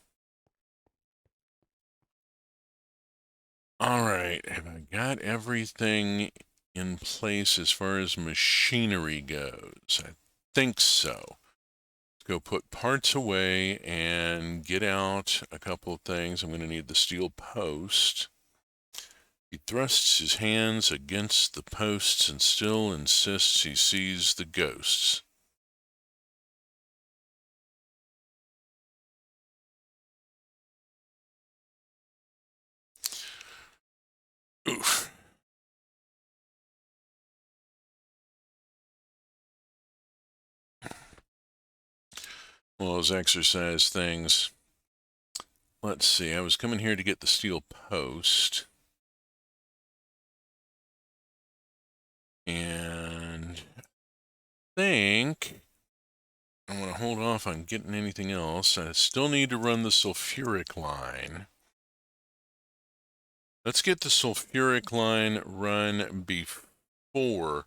All right, have I got everything in place as far as machinery goes? I think so. Let's go put parts away and get out a couple of things. I'm going to need the steel post. He thrusts his hands against the posts and still insists he sees the ghosts. Oof. Well, those exercise things. Let's see, I was coming here to get the steel post. And I think I'm going to hold off on getting anything else. I still need to run the sulfuric line. Let's get the sulfuric line run before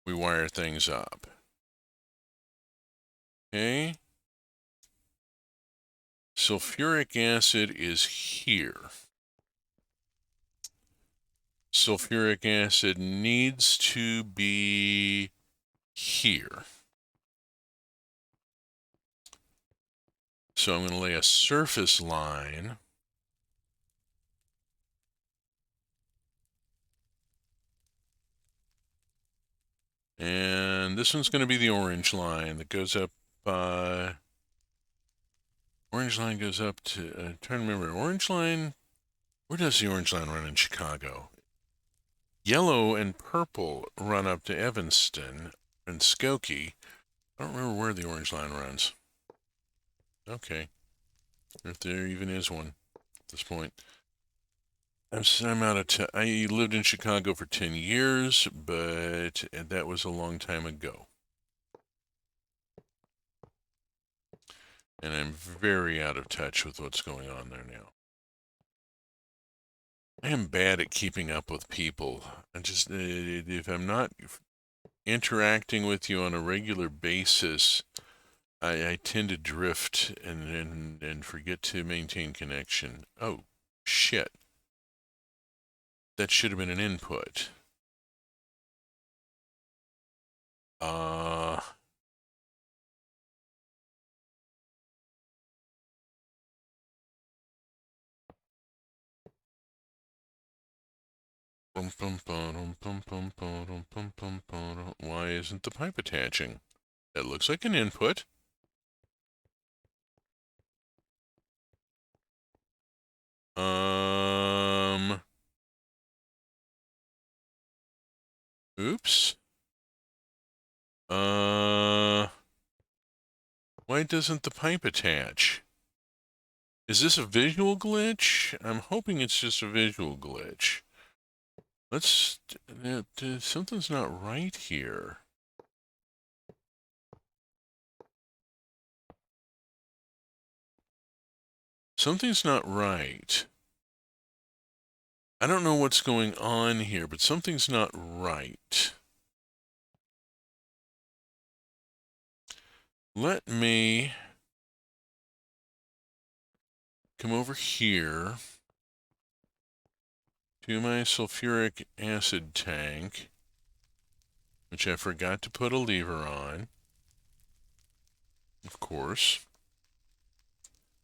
we wire things up. Okay. Sulfuric acid is here. Sulfuric acid needs to be here. So I'm going to lay a surface line. And this one's going to be the orange line that goes up. Orange line goes up to, trying to remember, orange line, where does the orange line run in Chicago? Yellow and purple run up to Evanston and Skokie. I don't remember where the orange line runs. Okay. If there even is one at this point. I'm out of I lived in Chicago for 10 years, but that was a long time ago. And I'm very out of touch with what's going on there now. I am bad at keeping up with people. I just, if I'm not interacting with you on a regular basis, I tend to drift and forget to maintain connection. Oh, shit. That should have been an input. Why isn't the pipe attaching? That looks like an input. Oops. Why doesn't the pipe attach? Is this a visual glitch? I'm hoping it's just a visual glitch. Let's, something's not right here. Something's not right. I don't know what's going on here, but something's not right. Let me come over here to my sulfuric acid tank, which I forgot to put a lever on. Of course.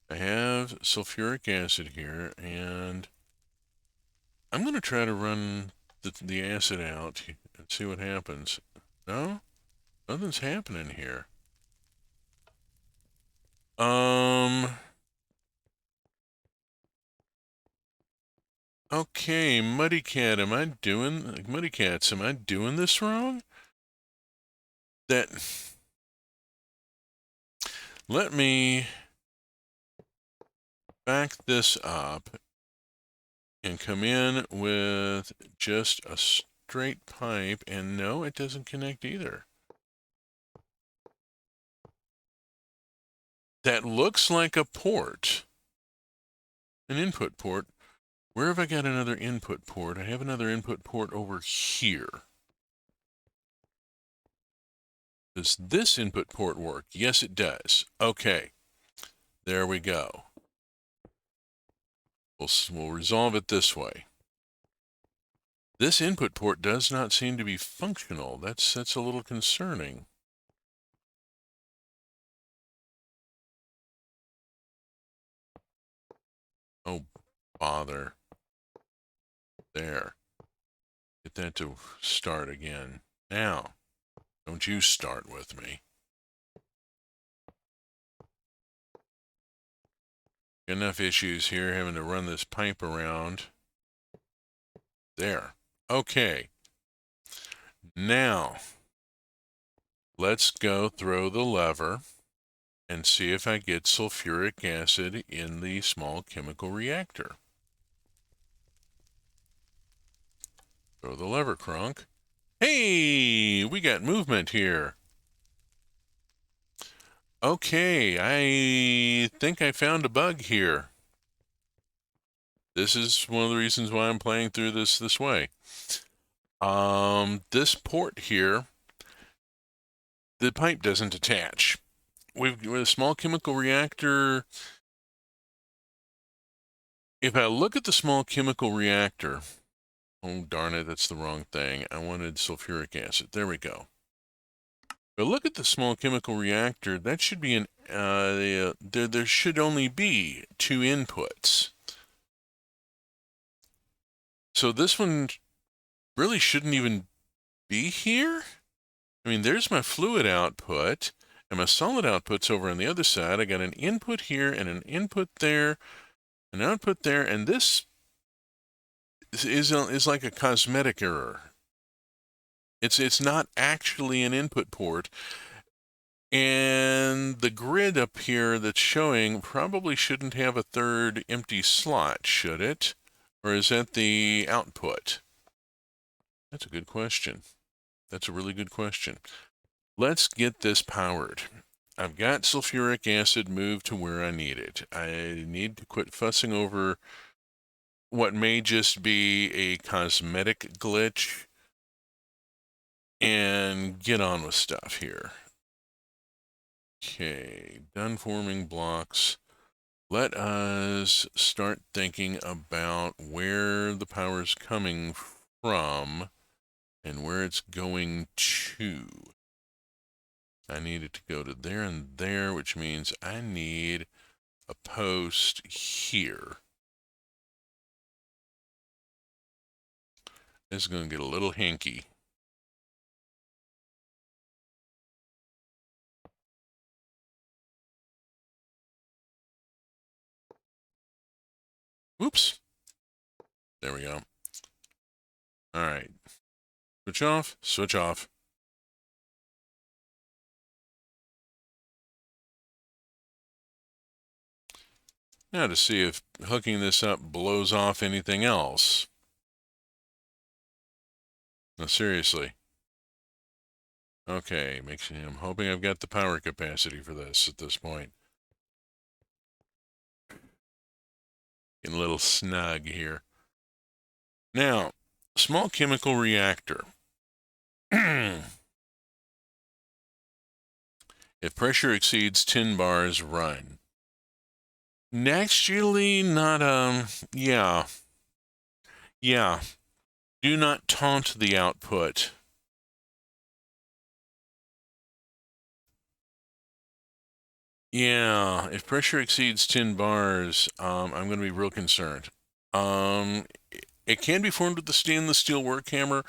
I have sulfuric acid here, and I'm going to try to run the acid out and see what happens. No? Nothing's happening here. Okay, Muddy Cat, am I doing this wrong? Let me back this up and come in with just a straight pipe, and no, it doesn't connect either. That looks like a port, an input port. Where have I got another input port? I have another input port over here. Does this input port work? Yes, it does. Okay, there we go. We'll resolve it this way. This input port does not seem to be functional. That's a little concerning. Oh, bother. There. Get that to start again. Now, don't you start with me. Got enough issues here having to run this pipe around. There. Okay. Now, let's go throw the lever and see if I get sulfuric acid in the small chemical reactor. Throw the lever, Kronk. Hey, we got movement here. Okay, I think I found a bug here. This is one of the reasons why I'm playing through this way. This port here, the pipe doesn't attach. With a small chemical reactor, if I look at the small chemical reactor, oh darn it, that's the wrong thing. I wanted sulfuric acid. There we go. But look at the small chemical reactor. That should be an there should only be 2 inputs. So this one really shouldn't even be here. I mean, there's my fluid output, and my solid output's over on the other side. I got an input here and an input there, an output there, and this is like a cosmetic error. It's not actually an input port. And the grid up here that's showing probably shouldn't have a third empty slot, should it? Or is that the output? That's a good question. That's a really good question. Let's get this powered. I've got sulfuric acid moved to where I need it. I need to quit fussing over what may just be a cosmetic glitch and get on with stuff here. Okay, done forming blocks. Let us start thinking about where the power is coming from and where it's going to. I need it to go to there and there, which means I need a post here. This is going to get a little hinky. Whoops. There we go. All right. Switch off, switch off. Now to see if hooking this up blows off anything else. No, seriously. Okay, I'm hoping I've got the power capacity for this at this point. Getting a little snug here. Now, small chemical reactor. If pressure exceeds 10 bars, run. Naturally, not, yeah. Do not taunt the output. Yeah, if pressure exceeds 10 bars, I'm going to be real concerned. It can be formed with the stainless steel work hammer.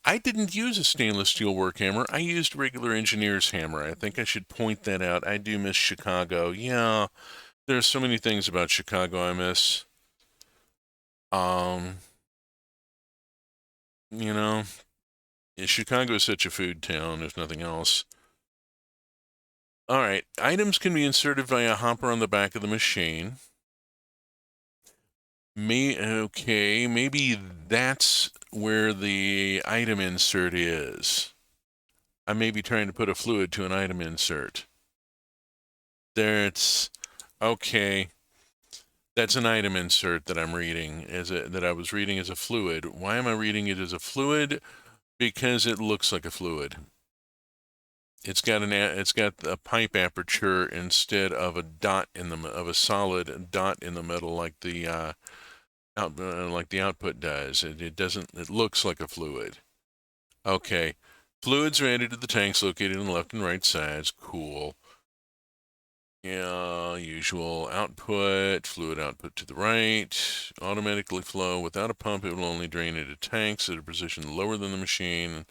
I didn't use a stainless steel work hammer. I used a regular engineer's hammer. I think I should point that out. I do miss Chicago. Yeah, there's so many things about Chicago I miss. You know, Chicago is such a food town, if nothing else. All right, items can be inserted via a hopper on the back of the machine. Okay, maybe that's where the item insert is. I may be trying to put a fluid to an item insert. There it's, okay. That's an item insert that I'm reading, that I was reading as a fluid. Why am I reading it as a fluid? Because it looks like a fluid. it's got a pipe aperture instead of a dot of a solid dot in the middle like the like the output does. It doesn't. It looks like a fluid. Okay, fluids are added to the tanks located on the left and right sides. Cool. Yeah, usual output, fluid output to the right, automatically flow. Without a pump, it will only drain into tanks at a position lower than the machine.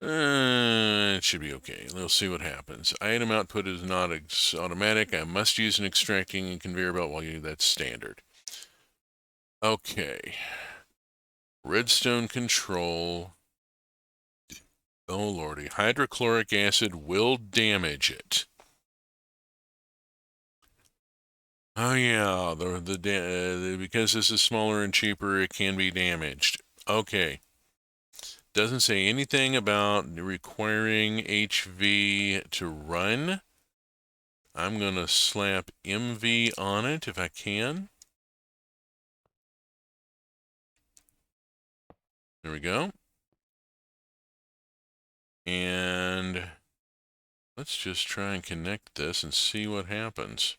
It should be okay. We'll see what happens. Item output is not automatic. I must use an extracting and conveyor belt while that's standard. Okay. Redstone control. Oh, lordy. Hydrochloric acid will damage it. Oh, yeah. Because this is smaller and cheaper, it can be damaged. Okay. Doesn't say anything about requiring HV to run. I'm going to slap MV on it if I can. There we go. And let's just try and connect this and see what happens.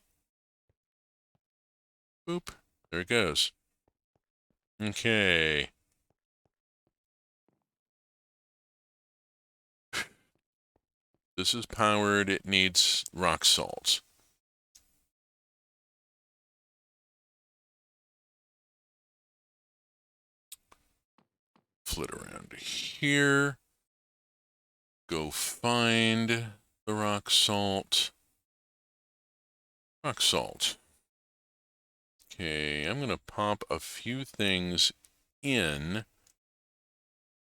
Boop. There it goes. Okay. This is powered. It needs rock salt. Flit around here. Go find the rock salt. Rock salt. Okay, I'm going to pop a few things in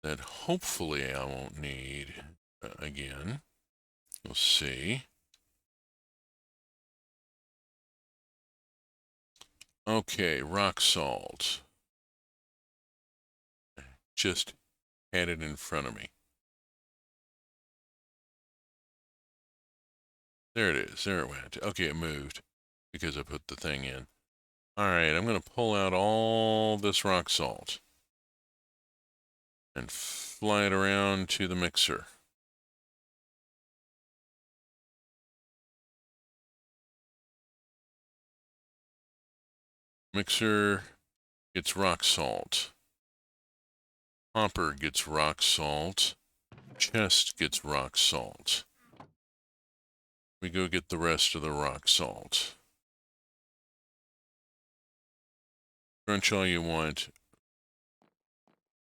that hopefully I won't need again. We'll see. Okay, rock salt. Just had it in front of me. There it is. There it went. Okay, it moved because I put the thing in. All right, I'm going to pull out all this rock salt and fly it around to the mixer. Mixer gets rock salt. Hopper gets rock salt. Chest gets rock salt. We go get the rest of the rock salt. Crunch all you want.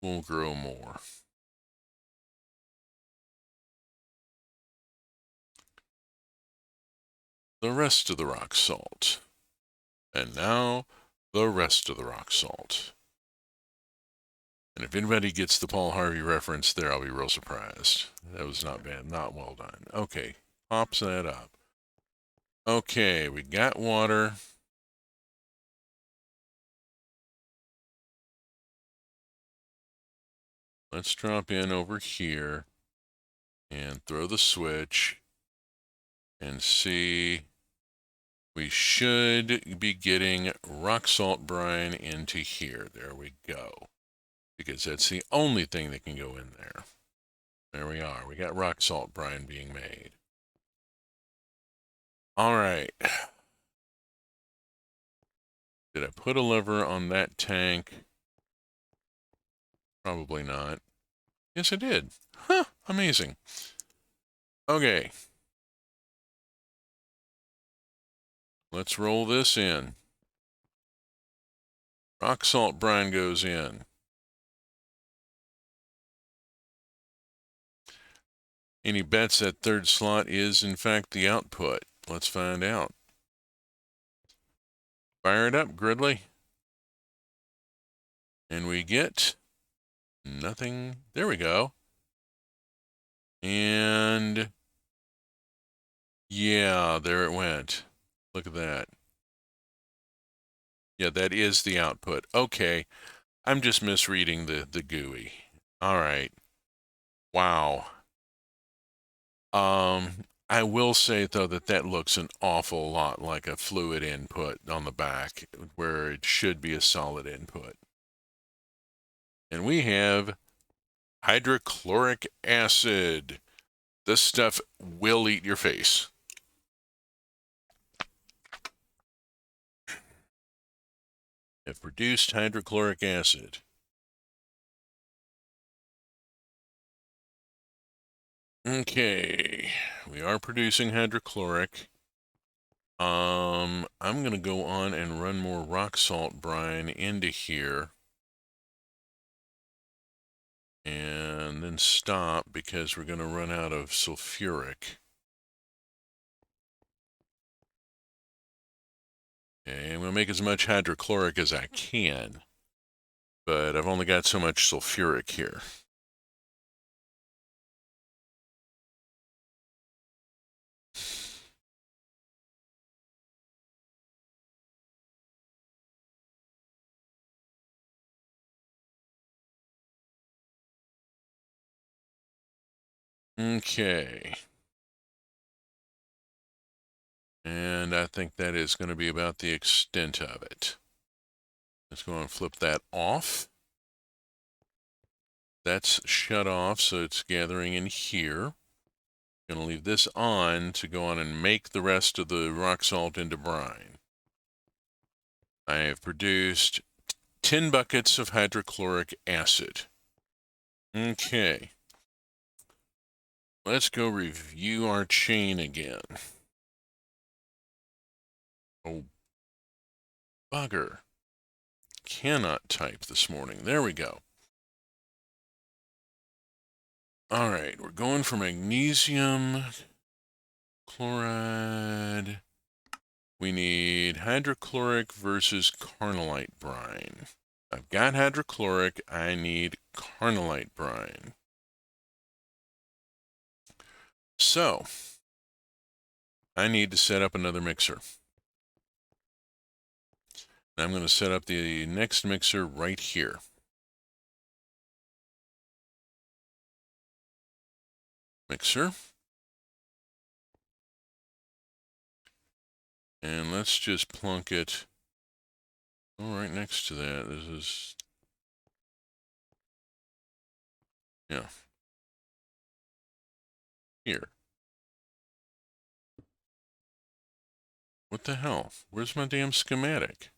We'll grow more. The rest of the rock salt. And now, the rest of the rock salt. And if anybody gets the Paul Harvey reference there, I'll be real surprised. That was not bad. Not well done. Okay, pops that up. Okay, we got water. Let's drop in over here and throw the switch and see. We should be getting rock salt brine into here. There we go. Because that's the only thing that can go in there. There we are. We got rock salt brine being made. All right. Did I put a lever on that tank? Probably not. Yes, I did. Huh, amazing. Okay. Let's roll this in. Rock salt brine goes in. Any bets that third slot is, in fact, the output? Let's find out. Fire it up, Gridley. And we get nothing. There we go. And yeah, there it went. Look at that. Yeah, that is the output. Okay, I'm just misreading the GUI. All right. Wow. I will say, though, that looks an awful lot like a fluid input on the back, where it should be a solid input. And we have hydrochloric acid. This stuff will eat your face. Have produced hydrochloric acid. Okay, we are producing hydrochloric. I'm gonna go on and run more rock salt brine into here. And then stop because we're gonna run out of sulfuric. Okay, I'm gonna make as much hydrochloric as I can, but I've only got so much sulfuric here. Okay. And I think that is going to be about the extent of it. Let's go and flip that off. That's shut off, so it's gathering in here. Going to leave this on to go on and make the rest of the rock salt into brine. I have produced 10 buckets of hydrochloric acid. Okay. Let's go review our chain again. Oh, bugger. Cannot type this morning. There we go. All right, we're going for magnesium chloride. We need hydrochloric versus carnallite brine. I've got hydrochloric. I need carnallite brine. So, I need to set up another mixer. I'm going to set up the next mixer right here. Mixer. And let's just plunk it right next to that. This is, yeah, here. What the hell? Where's my damn schematic?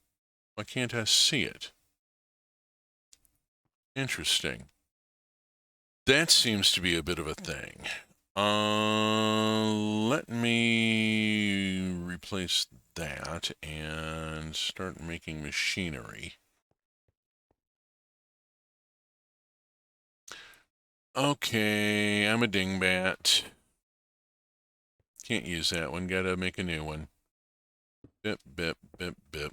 Why can't I see it? Interesting. That seems to be a bit of a thing. Let me replace that and start making machinery. Okay, I'm a dingbat. Can't use that one, gotta make a new one. Bip, bip, bip, bip.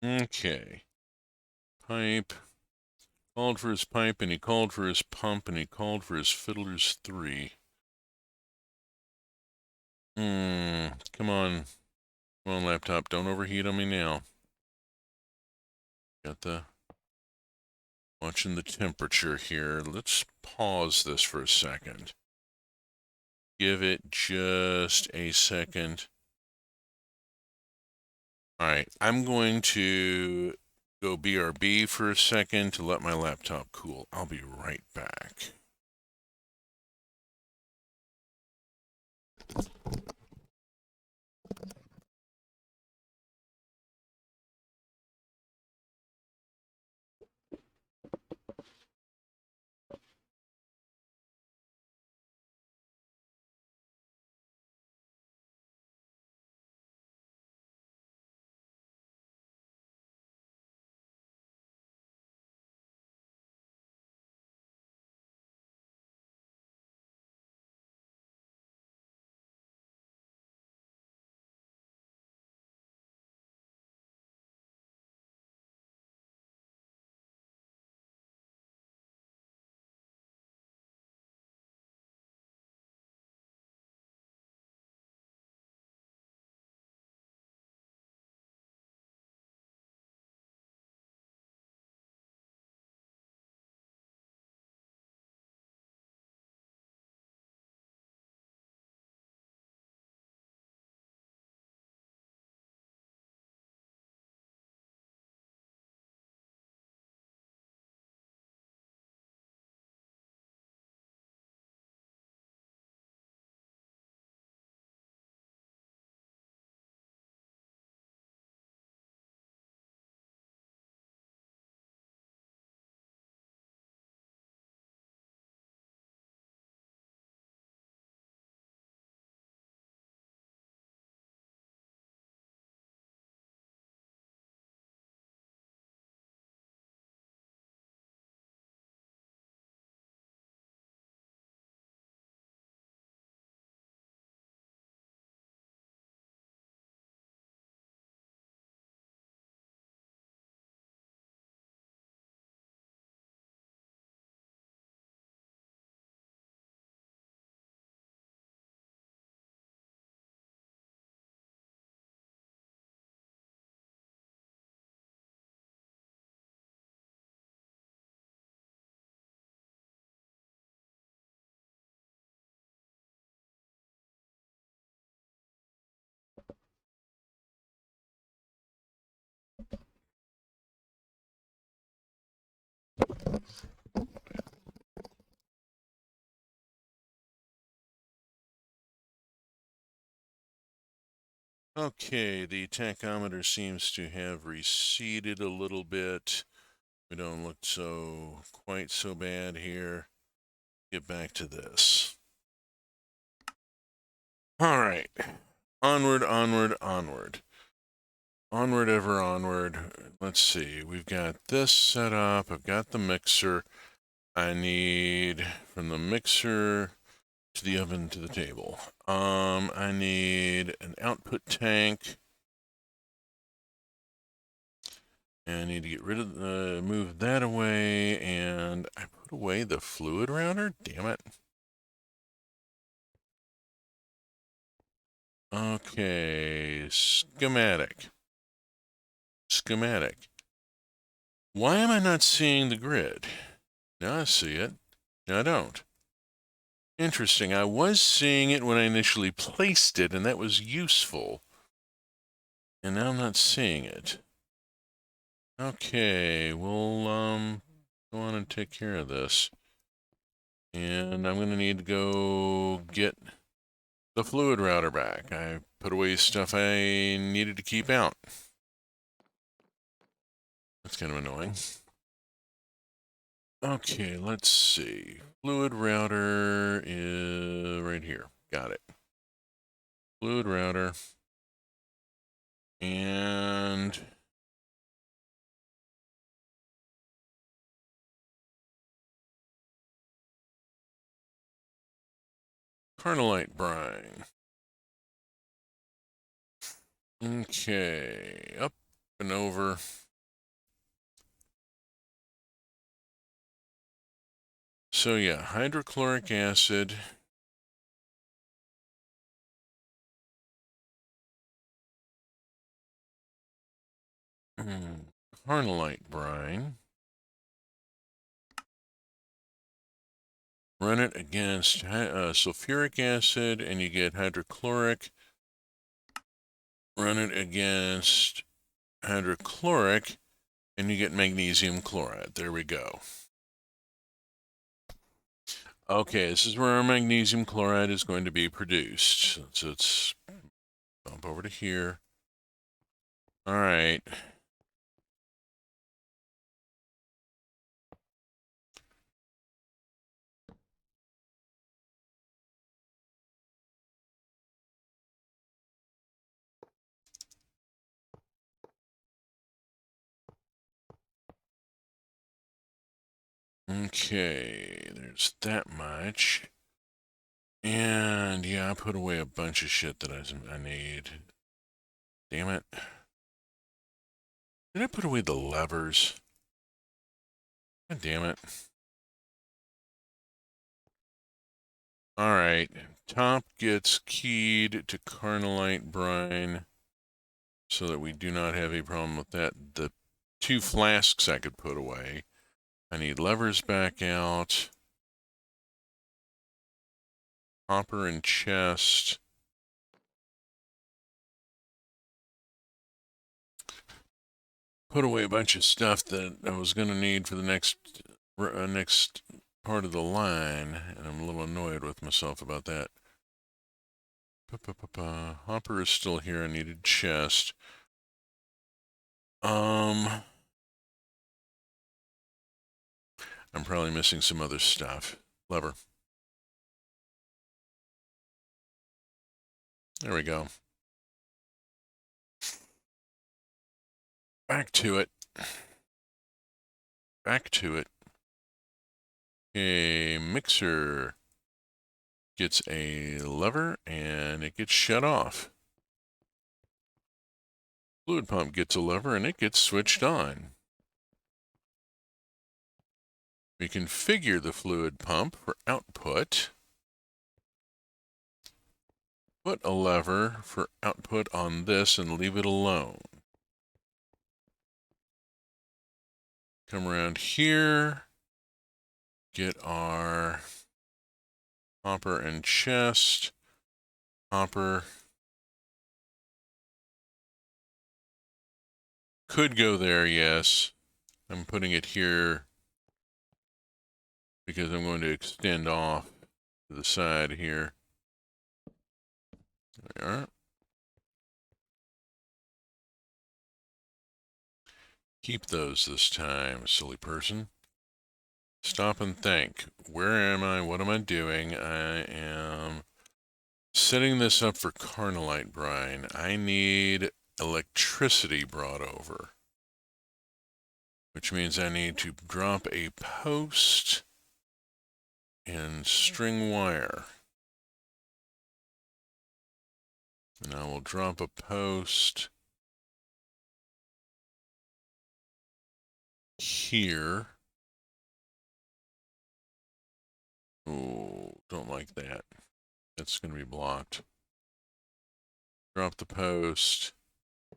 Okay. Pipe. Called for his pipe, and he called for his pump, and he called for his fiddlers 3. Come on. Come on, laptop, don't overheat on me now. Got the... Watching the temperature here. Let's pause this for a second. Give it just a second. All right, I'm going to go BRB for a second to let my laptop cool. I'll be right back. Okay, the tachometer seems to have receded a little bit. We don't look quite so bad here. Get back to this. All right. Onward, onward, onward. Onward, ever onward. Let's see. We've got this set up. I've got the mixer. I need from the mixer to the oven to the table. I need an output tank. And I need to get rid of move that away, and I put away the fluid router? Damn it. Okay, schematic. Schematic. Why am I not seeing the grid? Now I see it. Now I don't. Interesting. I was seeing it when I initially placed it, and that was useful. And now I'm not seeing it. Okay, we'll go on and take care of this. And I'm going to need to go get the fluid router back. I put away stuff I needed to keep out. That's kind of annoying. Okay, let's see. Fluid router is right here. Got it. Fluid router. And carnallite brine. Okay, up and over. So yeah, hydrochloric acid. Carnallite brine. Run it against sulfuric acid and you get hydrochloric. Run it against hydrochloric and you get magnesium chloride. There we go. Okay, this is where our magnesium chloride is going to be produced. So let's bump over to here. All right. Okay, there's that much. And yeah, I put away a bunch of shit that I need. Damn it. Did I put away the levers? God damn it. Alright. Top gets keyed to carnallite brine so that we do not have a problem with that. The 2 flasks I could put away. I need levers back out. Hopper and chest. Put away a bunch of stuff that I was going to need for the next part of the line, and I'm a little annoyed with myself about that. Hopper is still here. I needed chest. I'm probably missing some other stuff. Lever. There we go. Back to it. Back to it. A mixer gets a lever and it gets shut off. Fluid pump gets a lever and it gets switched on. We configure the fluid pump for output. Put a lever for output on this and leave it alone. Come around here. Get our hopper and chest. Hopper. Could go there, yes. I'm putting it here because I'm going to extend off to the side here. There we are. keep those this time, silly person. Stop and think. Where am I? What am I doing? I am setting this up for carnallite brine. I need electricity brought over, which means I need to drop a post and string wire. And I will drop a post here. Oh, don't like that. That's going to be blocked. Drop the post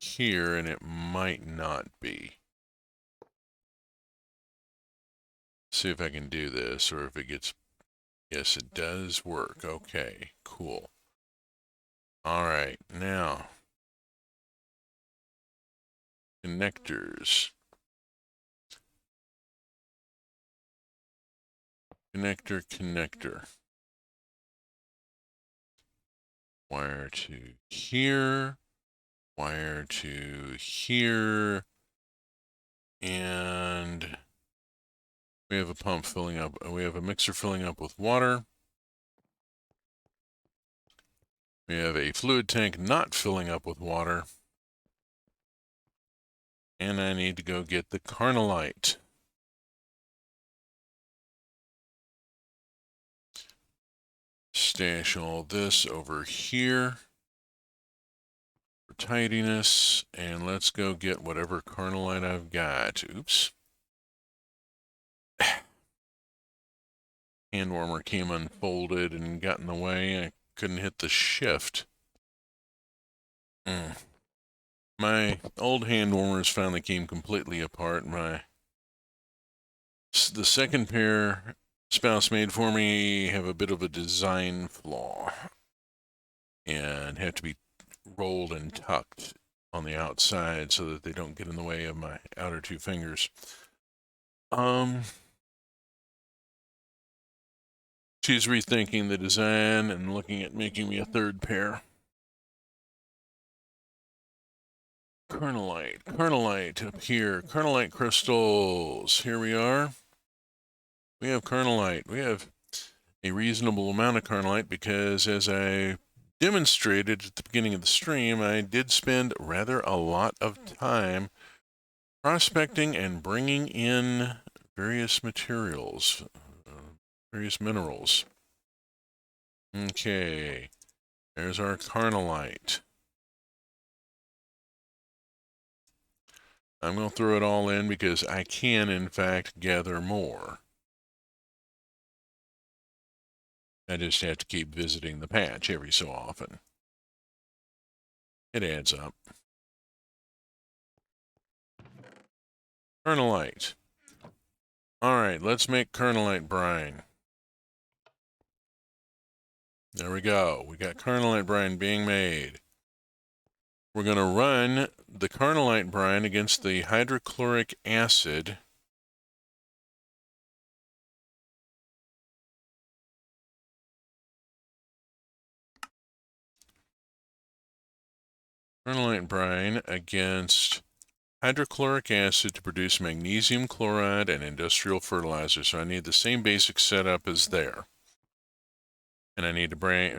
here, and it might not be. See if I can do this, or if it gets... Yes, it does work. Okay, cool. All right, now... Connectors. Connector. Wire to here. Wire to here. And we have a pump filling up. We have a mixer filling up with water. We have a fluid tank not filling up with water. And I need to go get the carnallite. Stash all this over here for tidiness. And let's go get whatever carnallite I've got. Oops. Hand warmer came unfolded and got in the way. I couldn't hit the shift. My old hand warmers finally came completely apart. The second pair Spouse made for me have a bit of a design flaw and have to be rolled and tucked on the outside so that they don't get in the way of my outer two fingers. She's rethinking the design and looking at making me a third pair. Carnallite up here. Carnallite crystals. Here we are. We have carnallite. We have a reasonable amount of carnallite because, as I demonstrated at the beginning of the stream, I did spend rather a lot of time prospecting and bringing in various materials, various minerals. Okay, there's our carnallite. I'm going to throw it all in because I can, in fact, gather more. I just have to keep visiting the patch every so often. It adds up. Carnallite. All right, let's make carnallite brine. There we go. We got carnallite brine being made. We're going to run the carnallite brine against the hydrochloric acid. Carnallite brine against hydrochloric acid to produce magnesium chloride and industrial fertilizer. So I need the same basic setup as there. And I need to bring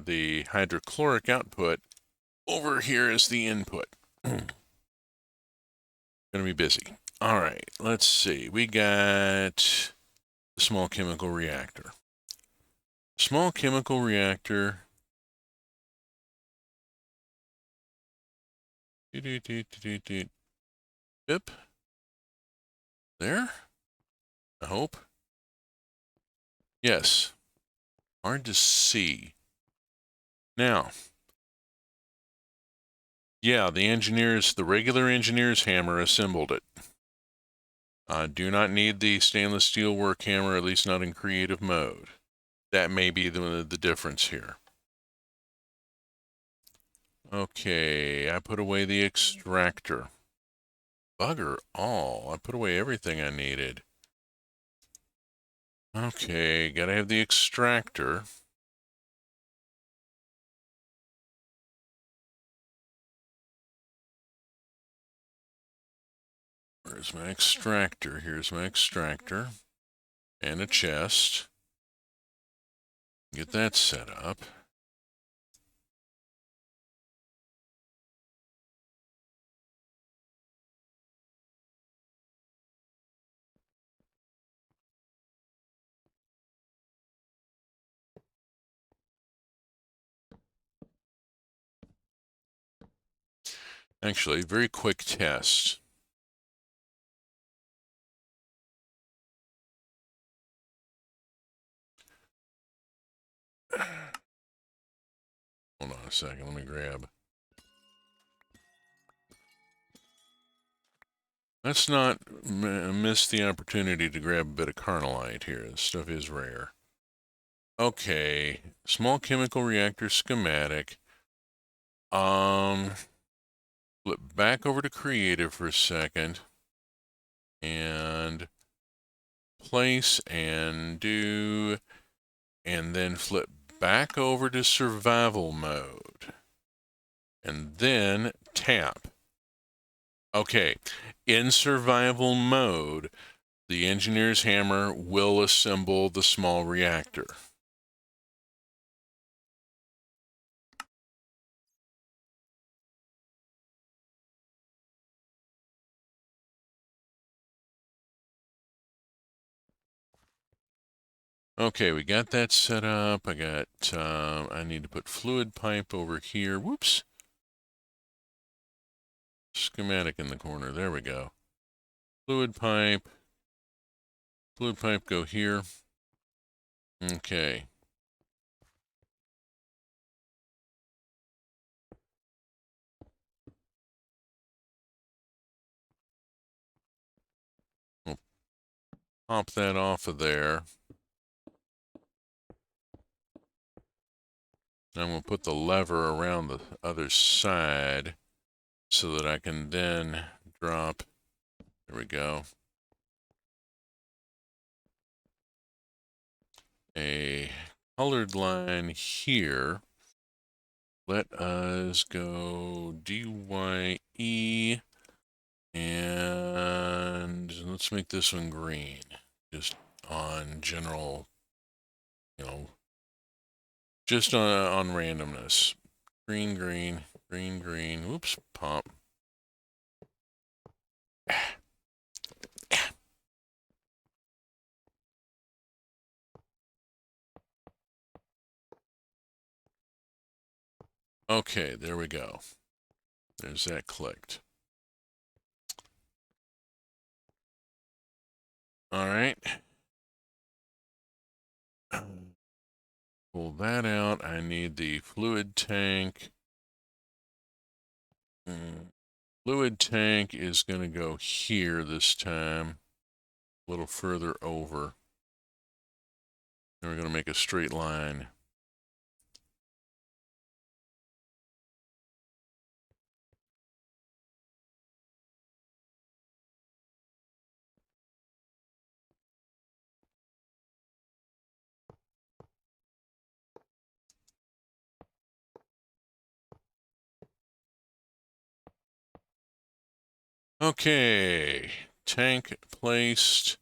the hydrochloric output over here as the input. Gonna be busy. All right, let's see. We got the small chemical reactor. Small chemical reactor. Bip. There? I hope. Yes. Hard to see. Now. Yeah, the regular engineer's hammer assembled it. Do not need the stainless steel work hammer, at least not in creative mode. That may be the difference here. Okay, I put away the extractor. Bugger all. I put away everything I needed. Okay, gotta have the extractor. Where's my extractor? Here's my extractor. And a chest. Get that set up. Actually, very quick test. Hold on a second, let me grab. Let's not miss the opportunity to grab a bit of carnallite here. This stuff is rare. Okay, small chemical reactor schematic. Flip back over to creative for a second. And place and do, and then flip back over to survival mode. And then tap. Okay, in survival mode, the engineer's hammer will assemble the small reactor. Okay, we got that set up. I need to put fluid pipe over here. Whoops. Schematic in the corner. There we go. Fluid pipe go here. Okay. We'll pop that off of there. I'm going to put the lever around the other side so that I can then drop, there we go, a colored line here. Let us go DYE, and let's make this one green, just on general, just on randomness. Green, green, green, green, whoops, pop. Okay, there we go. There's that clicked. All right. Pull that out. I need the fluid tank. Fluid tank is going to go here this time, a little further over. And we're going to make a straight line. Okay, tank placed,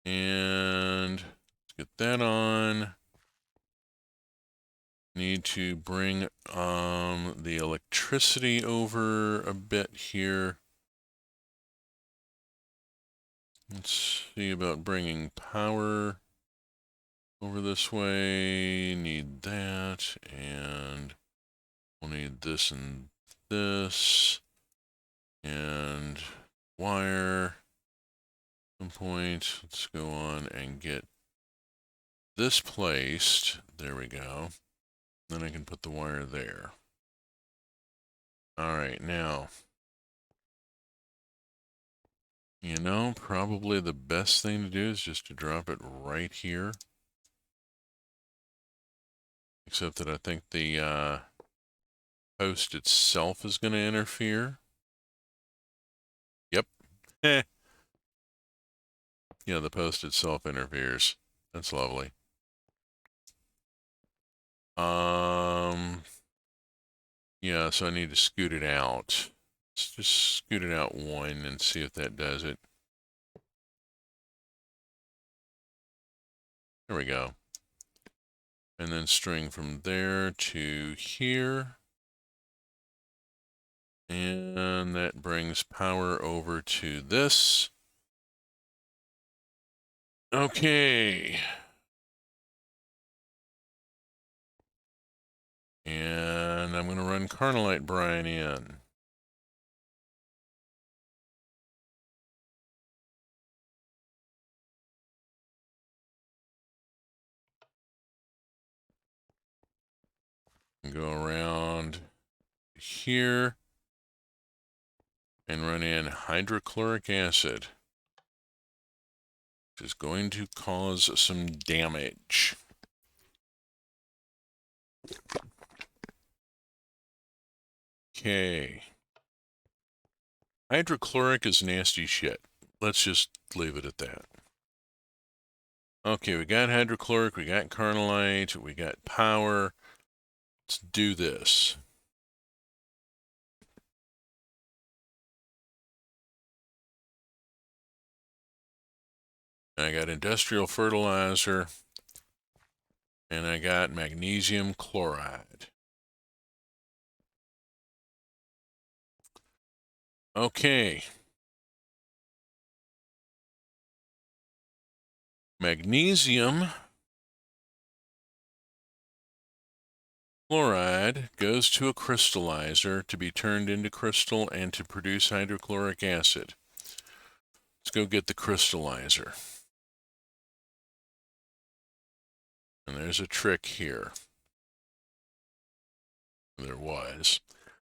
and let's get that on. Need to bring the electricity over a bit here. Let's see about bringing power over this way. Need that, and we'll need this and this. And wire, some point, let's go on and get this placed. There we go. Then I can put the wire there. All right, now, probably the best thing to do is just to drop it right here. Except that I think the post itself is going to interfere. Yep. Yeah, the post itself interferes. That's lovely. Yeah, so I need to scoot it out. Let's just scoot it out one and see if that does it. There we go. And then string from there to here. And that brings power over to this. Okay. And I'm going to run Carnolite brine in. Go around here and run in hydrochloric acid, which is going to cause some damage. Okay. Hydrochloric is nasty shit. Let's just leave it at that. Okay, we got hydrochloric, we got carnolite, we got power. Let's do this. I got industrial fertilizer, and I got magnesium chloride. Okay. Magnesium chloride goes to a crystallizer to be turned into crystal and to produce hydrochloric acid. Let's go get the crystallizer. And there's a trick here. There was.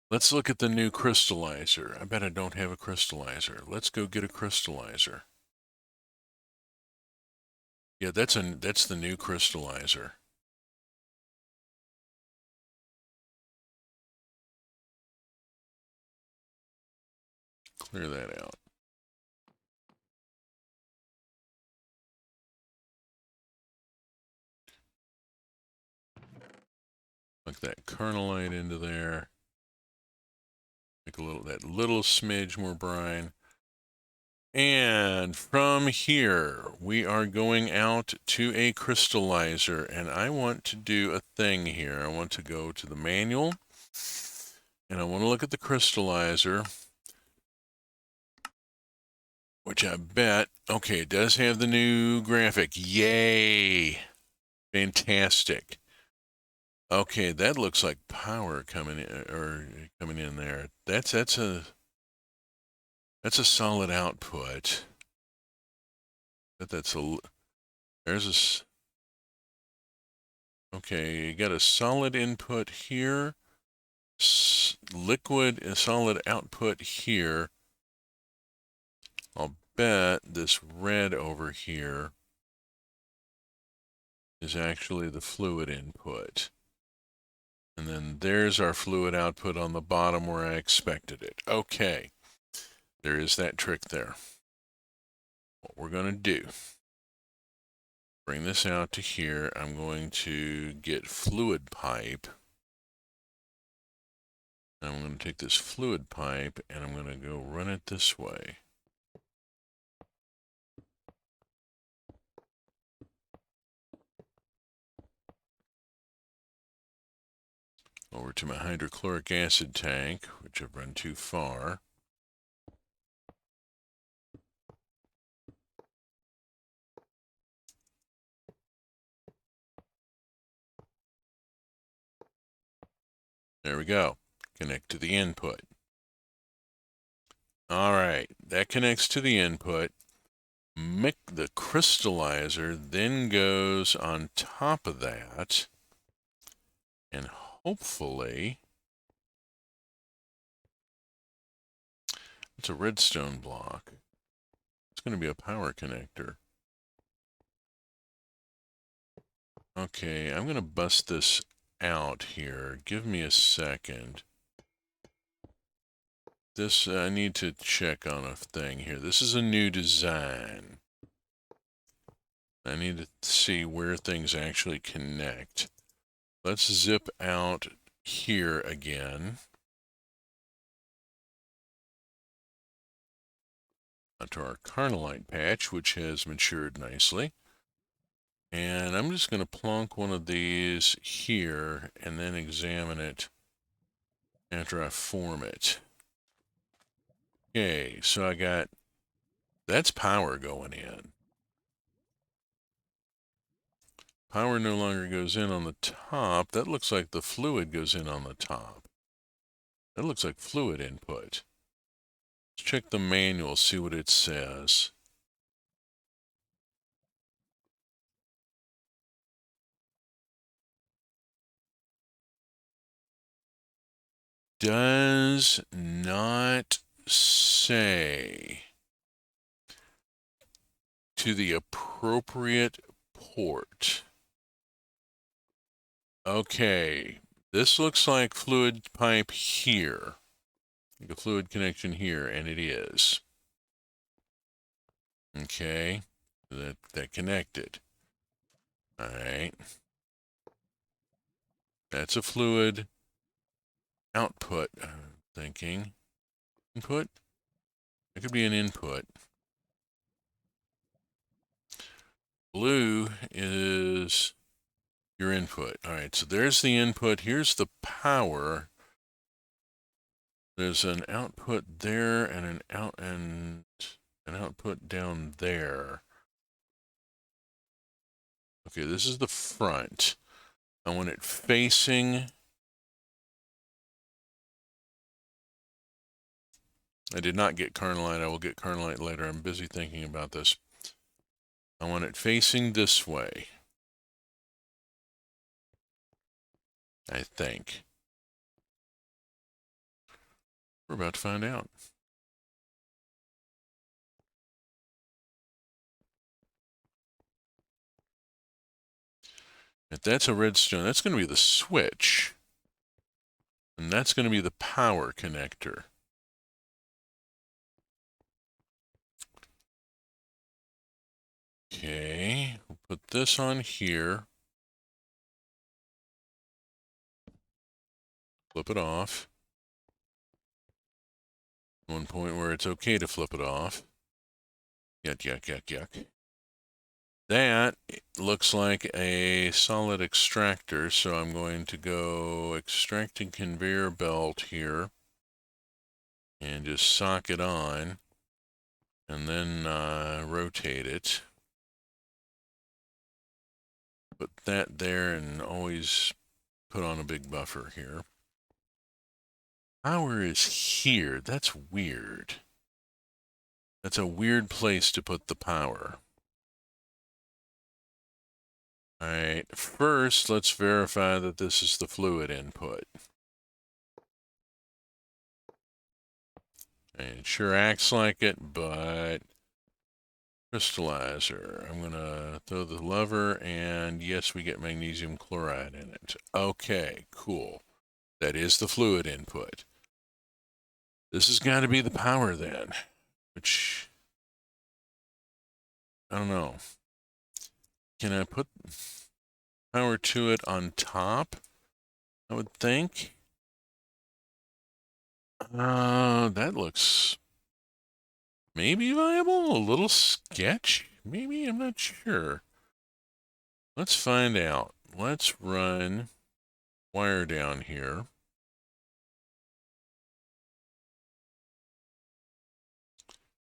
Let's look at the new crystallizer. I bet I don't have a crystallizer. Let's go get a crystallizer. Yeah, that's the new crystallizer. Clear that out. Plug that carnolite into there. Make that little smidge more brine. And from here, we are going out to a crystallizer, and I want to do a thing here. I want to go to the manual, and I want to look at the crystallizer, which I bet, okay, it does have the new graphic. Yay! Fantastic. Okay, that looks like power coming in there. That's a solid output. Okay, you got a solid input here, liquid and solid output here. I'll bet this red over here is actually the fluid input. And then there's our fluid output on the bottom where I expected it. Okay, there is that trick there. What we're going to do, bring this out to here. I'm going to get fluid pipe. I'm going to take this fluid pipe and I'm going to go run it this way. Over to my hydrochloric acid tank, which I've run too far. There we go. Connect to the input. All right, that connects to the input. The crystallizer then goes on top of that, and hopefully it's a redstone block. It's going to be a power connector. Okay, I'm going to bust this out here. Give me a second. I need to check on a thing here. This is a new design. I need to see where things actually connect. Let's zip out here again. onto our carnallite patch, which has matured nicely. And I'm just going to plonk one of these here and then examine it after I form it. Okay, so I got, that's power going in. Power no longer goes in on the top. That looks like the fluid goes in on the top. That looks like fluid input. Let's check the manual, see what it says. Does not say to the appropriate port. Okay, this looks like fluid pipe here. Like a fluid connection here, and it is. Okay, that connected. All right. That's a fluid output, thinking. Input? It could be an input. Blue is your input. All right, so there's the input. Here's the power. There's an output there and an output down there. Okay, this is the front. I want it facing. I did not get carnallite. I will get carnallite later. I'm busy thinking about this. I want it facing this way. I think. We're about to find out. If that's a redstone, that's going to be the switch. And that's going to be the power connector. Okay, we'll put this on here. Flip it off. One point where it's okay to flip it off. Yuck, yuck, yuck, yuck. That looks like a solid extractor, so I'm going to go extracting conveyor belt here and just sock it on and then rotate it. Put that there and always put on a big buffer here. Power is here. That's weird. That's a weird place to put the power. All right, first let's verify that this is the fluid input. And it sure acts like it, but crystallizer. I'm gonna throw the lever and yes, we get magnesium chloride in it. Okay, cool. That is the fluid input. This has got to be the power then, which I don't know. Can I put power to it on top? I would think. That looks maybe viable, a little sketch. Maybe, I'm not sure. Let's find out. Let's run wire down here.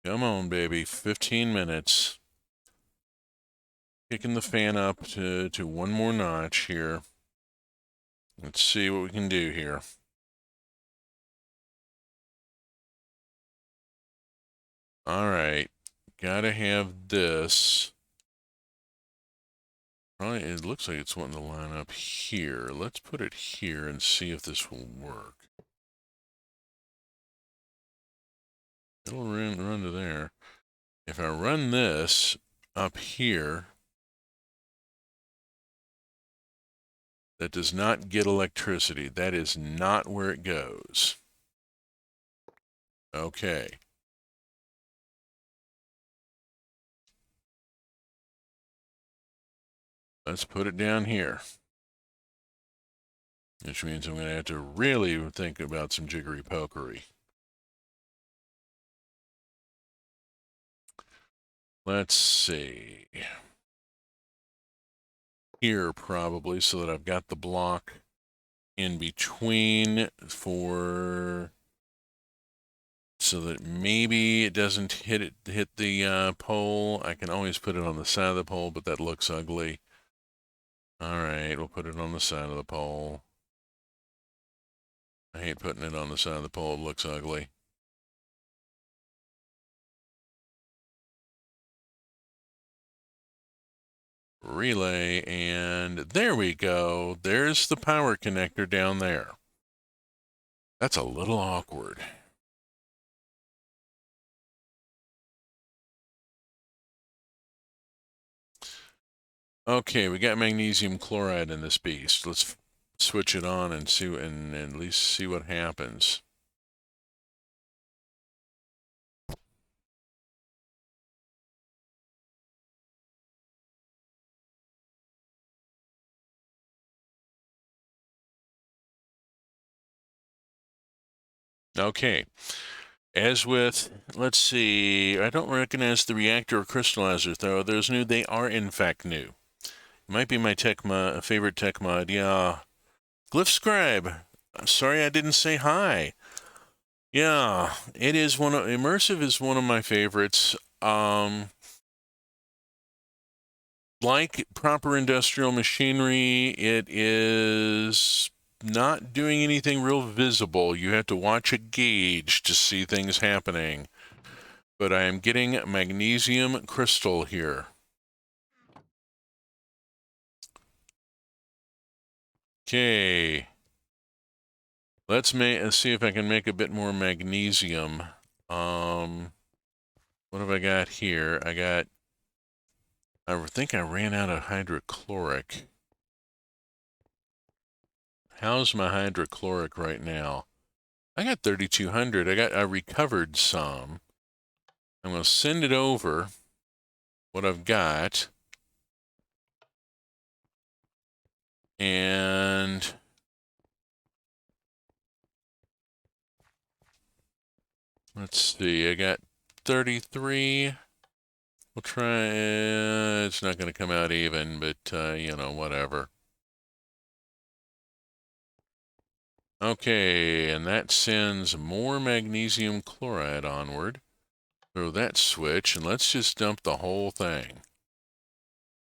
Come on, baby. 15 minutes. Kicking the fan up to one more notch here. Let's see what we can do here. All right. Gotta have this. Probably, it looks like it's wanting to line up here. Let's put it here and see if this will work. It'll run to there. If I run this up here, that does not get electricity. That is not where it goes. Okay. Let's put it down here. Which means I'm going to have to really think about some jiggery-pokery. Let's see. Here probably, so that I've got the block in between for, so that maybe it doesn't hit the pole. I can always put it on the side of the pole, but that looks ugly. All right, we'll put it on the side of the pole. I hate putting it on the side of the pole. It looks ugly. Relay, and there we go. There's the power connector down there. That's a little awkward. Okay, we got magnesium chloride in this beast. Let's switch it on and see, and at least see what happens. Okay, as with, let's see, I don't recognize the reactor or crystallizer, though. Those new, they are in fact new. Might be my favorite tech mod, yeah. Glyph Scribe, I'm sorry I didn't say hi. Yeah, it is Immersive is one of my favorites. Like proper industrial machinery, it is not doing anything real visible. You have to watch a gauge to see things happening. But I am getting magnesium crystal here. Okay. Let's see if I can make a bit more magnesium. What have I got here? I think I ran out of hydrochloric. How's my hydrochloric right now? I got 3,200. I recovered some. I'm going to send it over, what I've got. And let's see, I got 33. We'll try, it's not going to come out even, but, you know, whatever. Okay, and that sends more magnesium chloride onward. Throw that switch, and let's just dump the whole thing.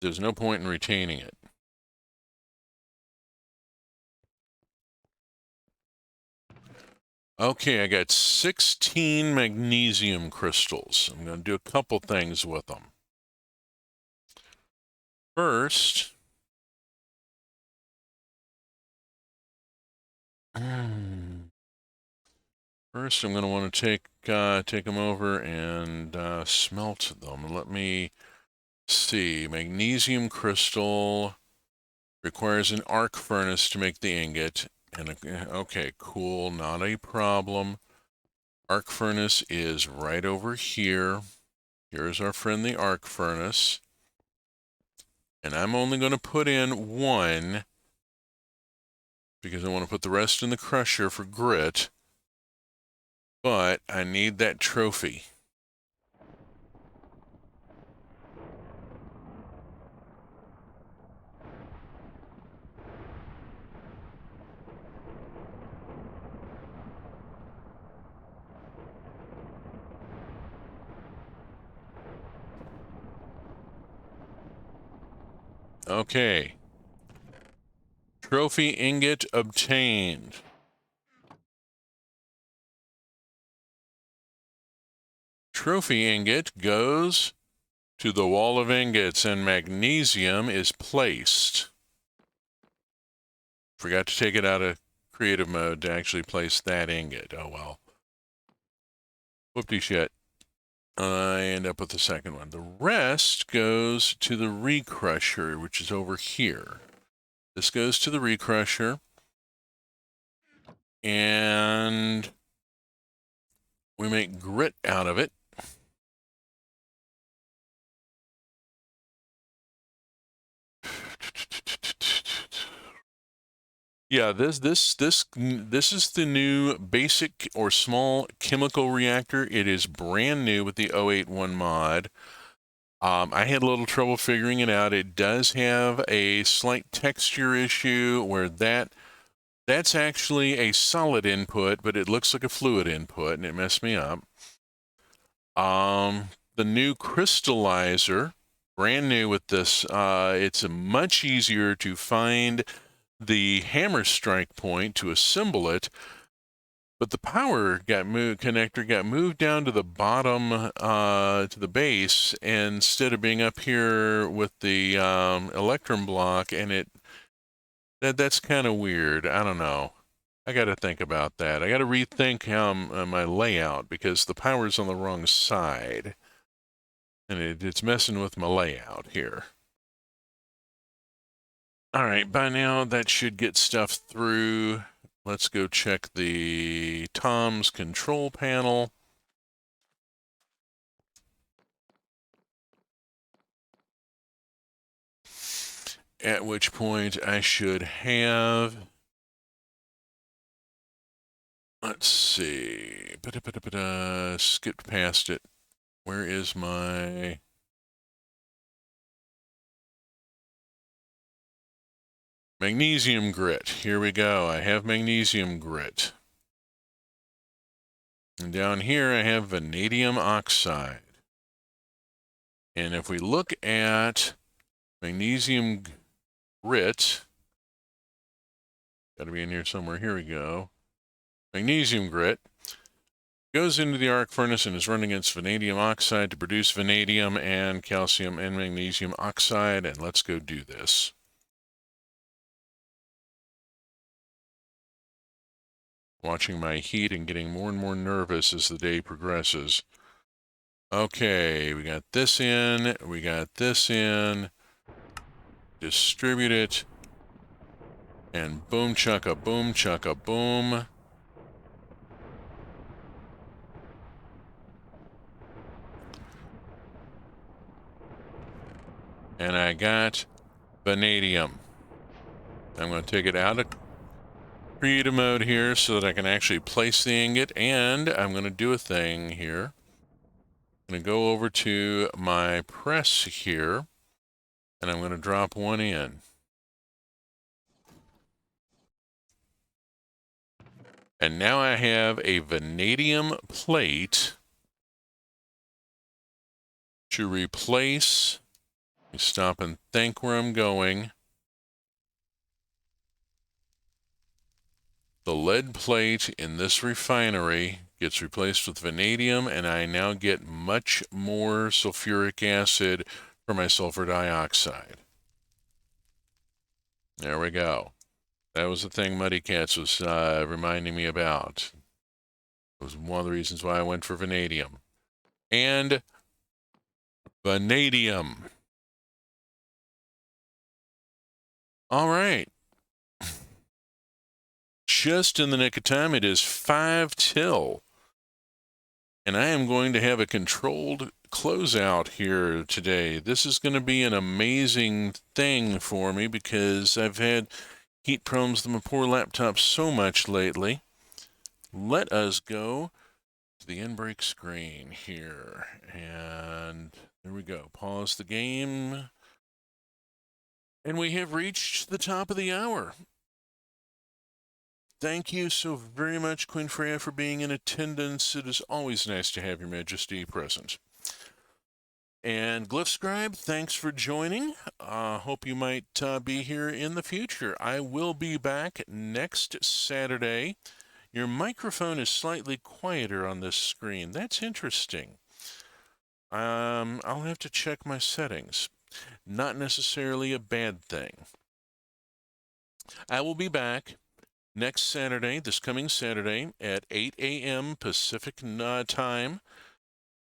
There's no point in retaining it. Okay, I got 16 magnesium crystals. I'm going to do a couple things with them. First, I'm going to want to take them over and smelt them. Let me see. Magnesium crystal requires an arc furnace to make the ingot. And okay, cool, not a problem. Arc furnace is right over here. Here's our friend the arc furnace. And I'm only going to put in one because I want to put the rest in the crusher for grit. But I need that trophy. Okay. Trophy ingot obtained. Trophy ingot goes to the wall of ingots and magnesium is placed. Forgot to take it out of creative mode to actually place that ingot. Oh well. Whoopty shit. I end up with the second one. The rest goes to the recrusher, which is over here. This goes to the recrusher. And we make grit out of it. Yeah, this is the new basic or small chemical reactor. It is brand new with the 081 mod. I had a little trouble figuring it out. It does have a slight texture issue where that's actually a solid input, but it looks like a fluid input, and it messed me up. The new crystallizer, brand new with this, it's much easier to find the hammer strike point to assemble it, but the power connector got moved down to the bottom, to the base, instead of being up here with the electrum block, and that's kind of weird. I don't know. I got to think about that. I got to rethink my layout because the power's on the wrong side, and it's messing with my layout here. All right, by now that should get stuff through. Let's go check the Tom's control panel. At which point I should have, let's see, skipped past it. Where is my magnesium grit? Here we go. I have magnesium grit. And down here I have vanadium oxide. And if we look at magnesium grit, got to be in here somewhere. Here we go. Magnesium grit goes into the arc furnace and is run against vanadium oxide to produce vanadium and calcium and magnesium oxide. And let's go do this. Watching my heat and getting more and more nervous as the day progresses. Okay, we got this in, we got this in. Distribute it. And boom chugga boom chugga boom. And I got vanadium. I'm going to take it out of creative mode here so that I can actually place the ingot, and I'm going to do a thing here. I'm going to go over to my press here, and I'm going to drop one in. And now I have a vanadium plate to replace. Let me stop and think where I'm going. The lead plate in this refinery gets replaced with vanadium, and I now get much more sulfuric acid for my sulfur dioxide. There we go. That was the thing Muddy Cats was reminding me about. It was one of the reasons why I went for vanadium. And vanadium. All right. Just in the nick of time, it is 5 till. And I am going to have a controlled closeout here today. This is going to be an amazing thing for me because I've had heat problems with my poor laptop so much lately. Let us go to the in-break screen here. And there we go. Pause the game. And we have reached the top of the hour. Thank you so very much, Queen Freya, for being in attendance. It is always nice to have Your Majesty present. And Glyphscribe, thanks for joining. Hope you might be here in the future. I will be back next Saturday. Your microphone is slightly quieter on this screen. That's interesting. I'll have to check my settings. Not necessarily a bad thing. I will be back next Saturday, this coming Saturday, at 8 a.m. Pacific time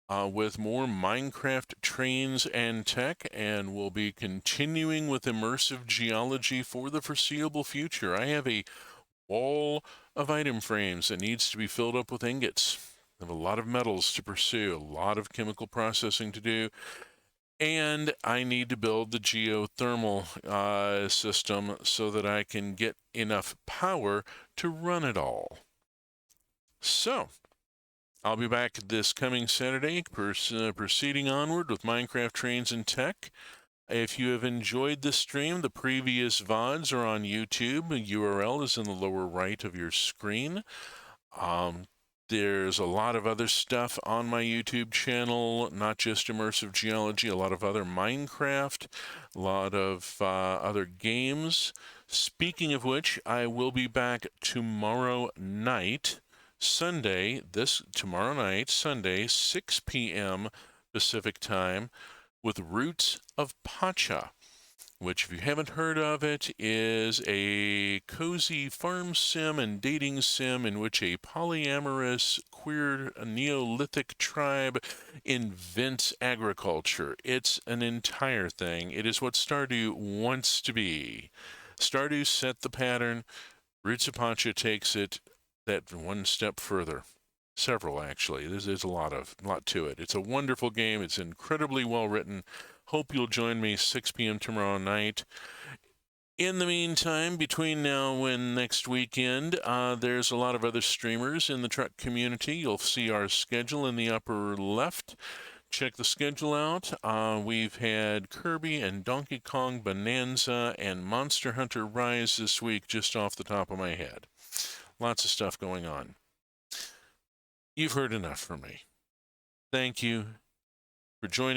with more Minecraft trains and tech, and we'll be continuing with Immersive Geology for the foreseeable future. I have a wall of item frames that needs to be filled up with ingots. I have a lot of metals to pursue, a lot of chemical processing to do, and I need to build the geothermal system so that I can get enough power to run it all. So, I'll be back this coming Saturday, proceeding onward with Minecraft Trains and Tech. If you have enjoyed this stream, the previous VODs are on YouTube. The URL is in the lower right of your screen. There's a lot of other stuff on my YouTube channel, not just Immersive Geology, a lot of other Minecraft, a lot of other games. Speaking of which, I will be back tomorrow night, tomorrow night, Sunday, 6 p.m. Pacific Time, with Roots of Pacha, which, if you haven't heard of it, is a cozy farm sim and dating sim in which a polyamorous queer Neolithic tribe invents agriculture. It's an entire thing. It is what Stardew wants to be. Stardew set the pattern. Roots of Pacha takes it that one step further. Several, actually. There's a lot to it. It's a wonderful game. It's incredibly well written. Hope you'll join me 6 p.m. tomorrow night. In the meantime, between now and next weekend, there's a lot of other streamers in the truck community. You'll see our schedule in the upper left. Check the schedule out. We've had Kirby and Donkey Kong Bonanza and Monster Hunter Rise this week, just off the top of my head. Lots of stuff going on. You've heard enough from me. Thank you for joining.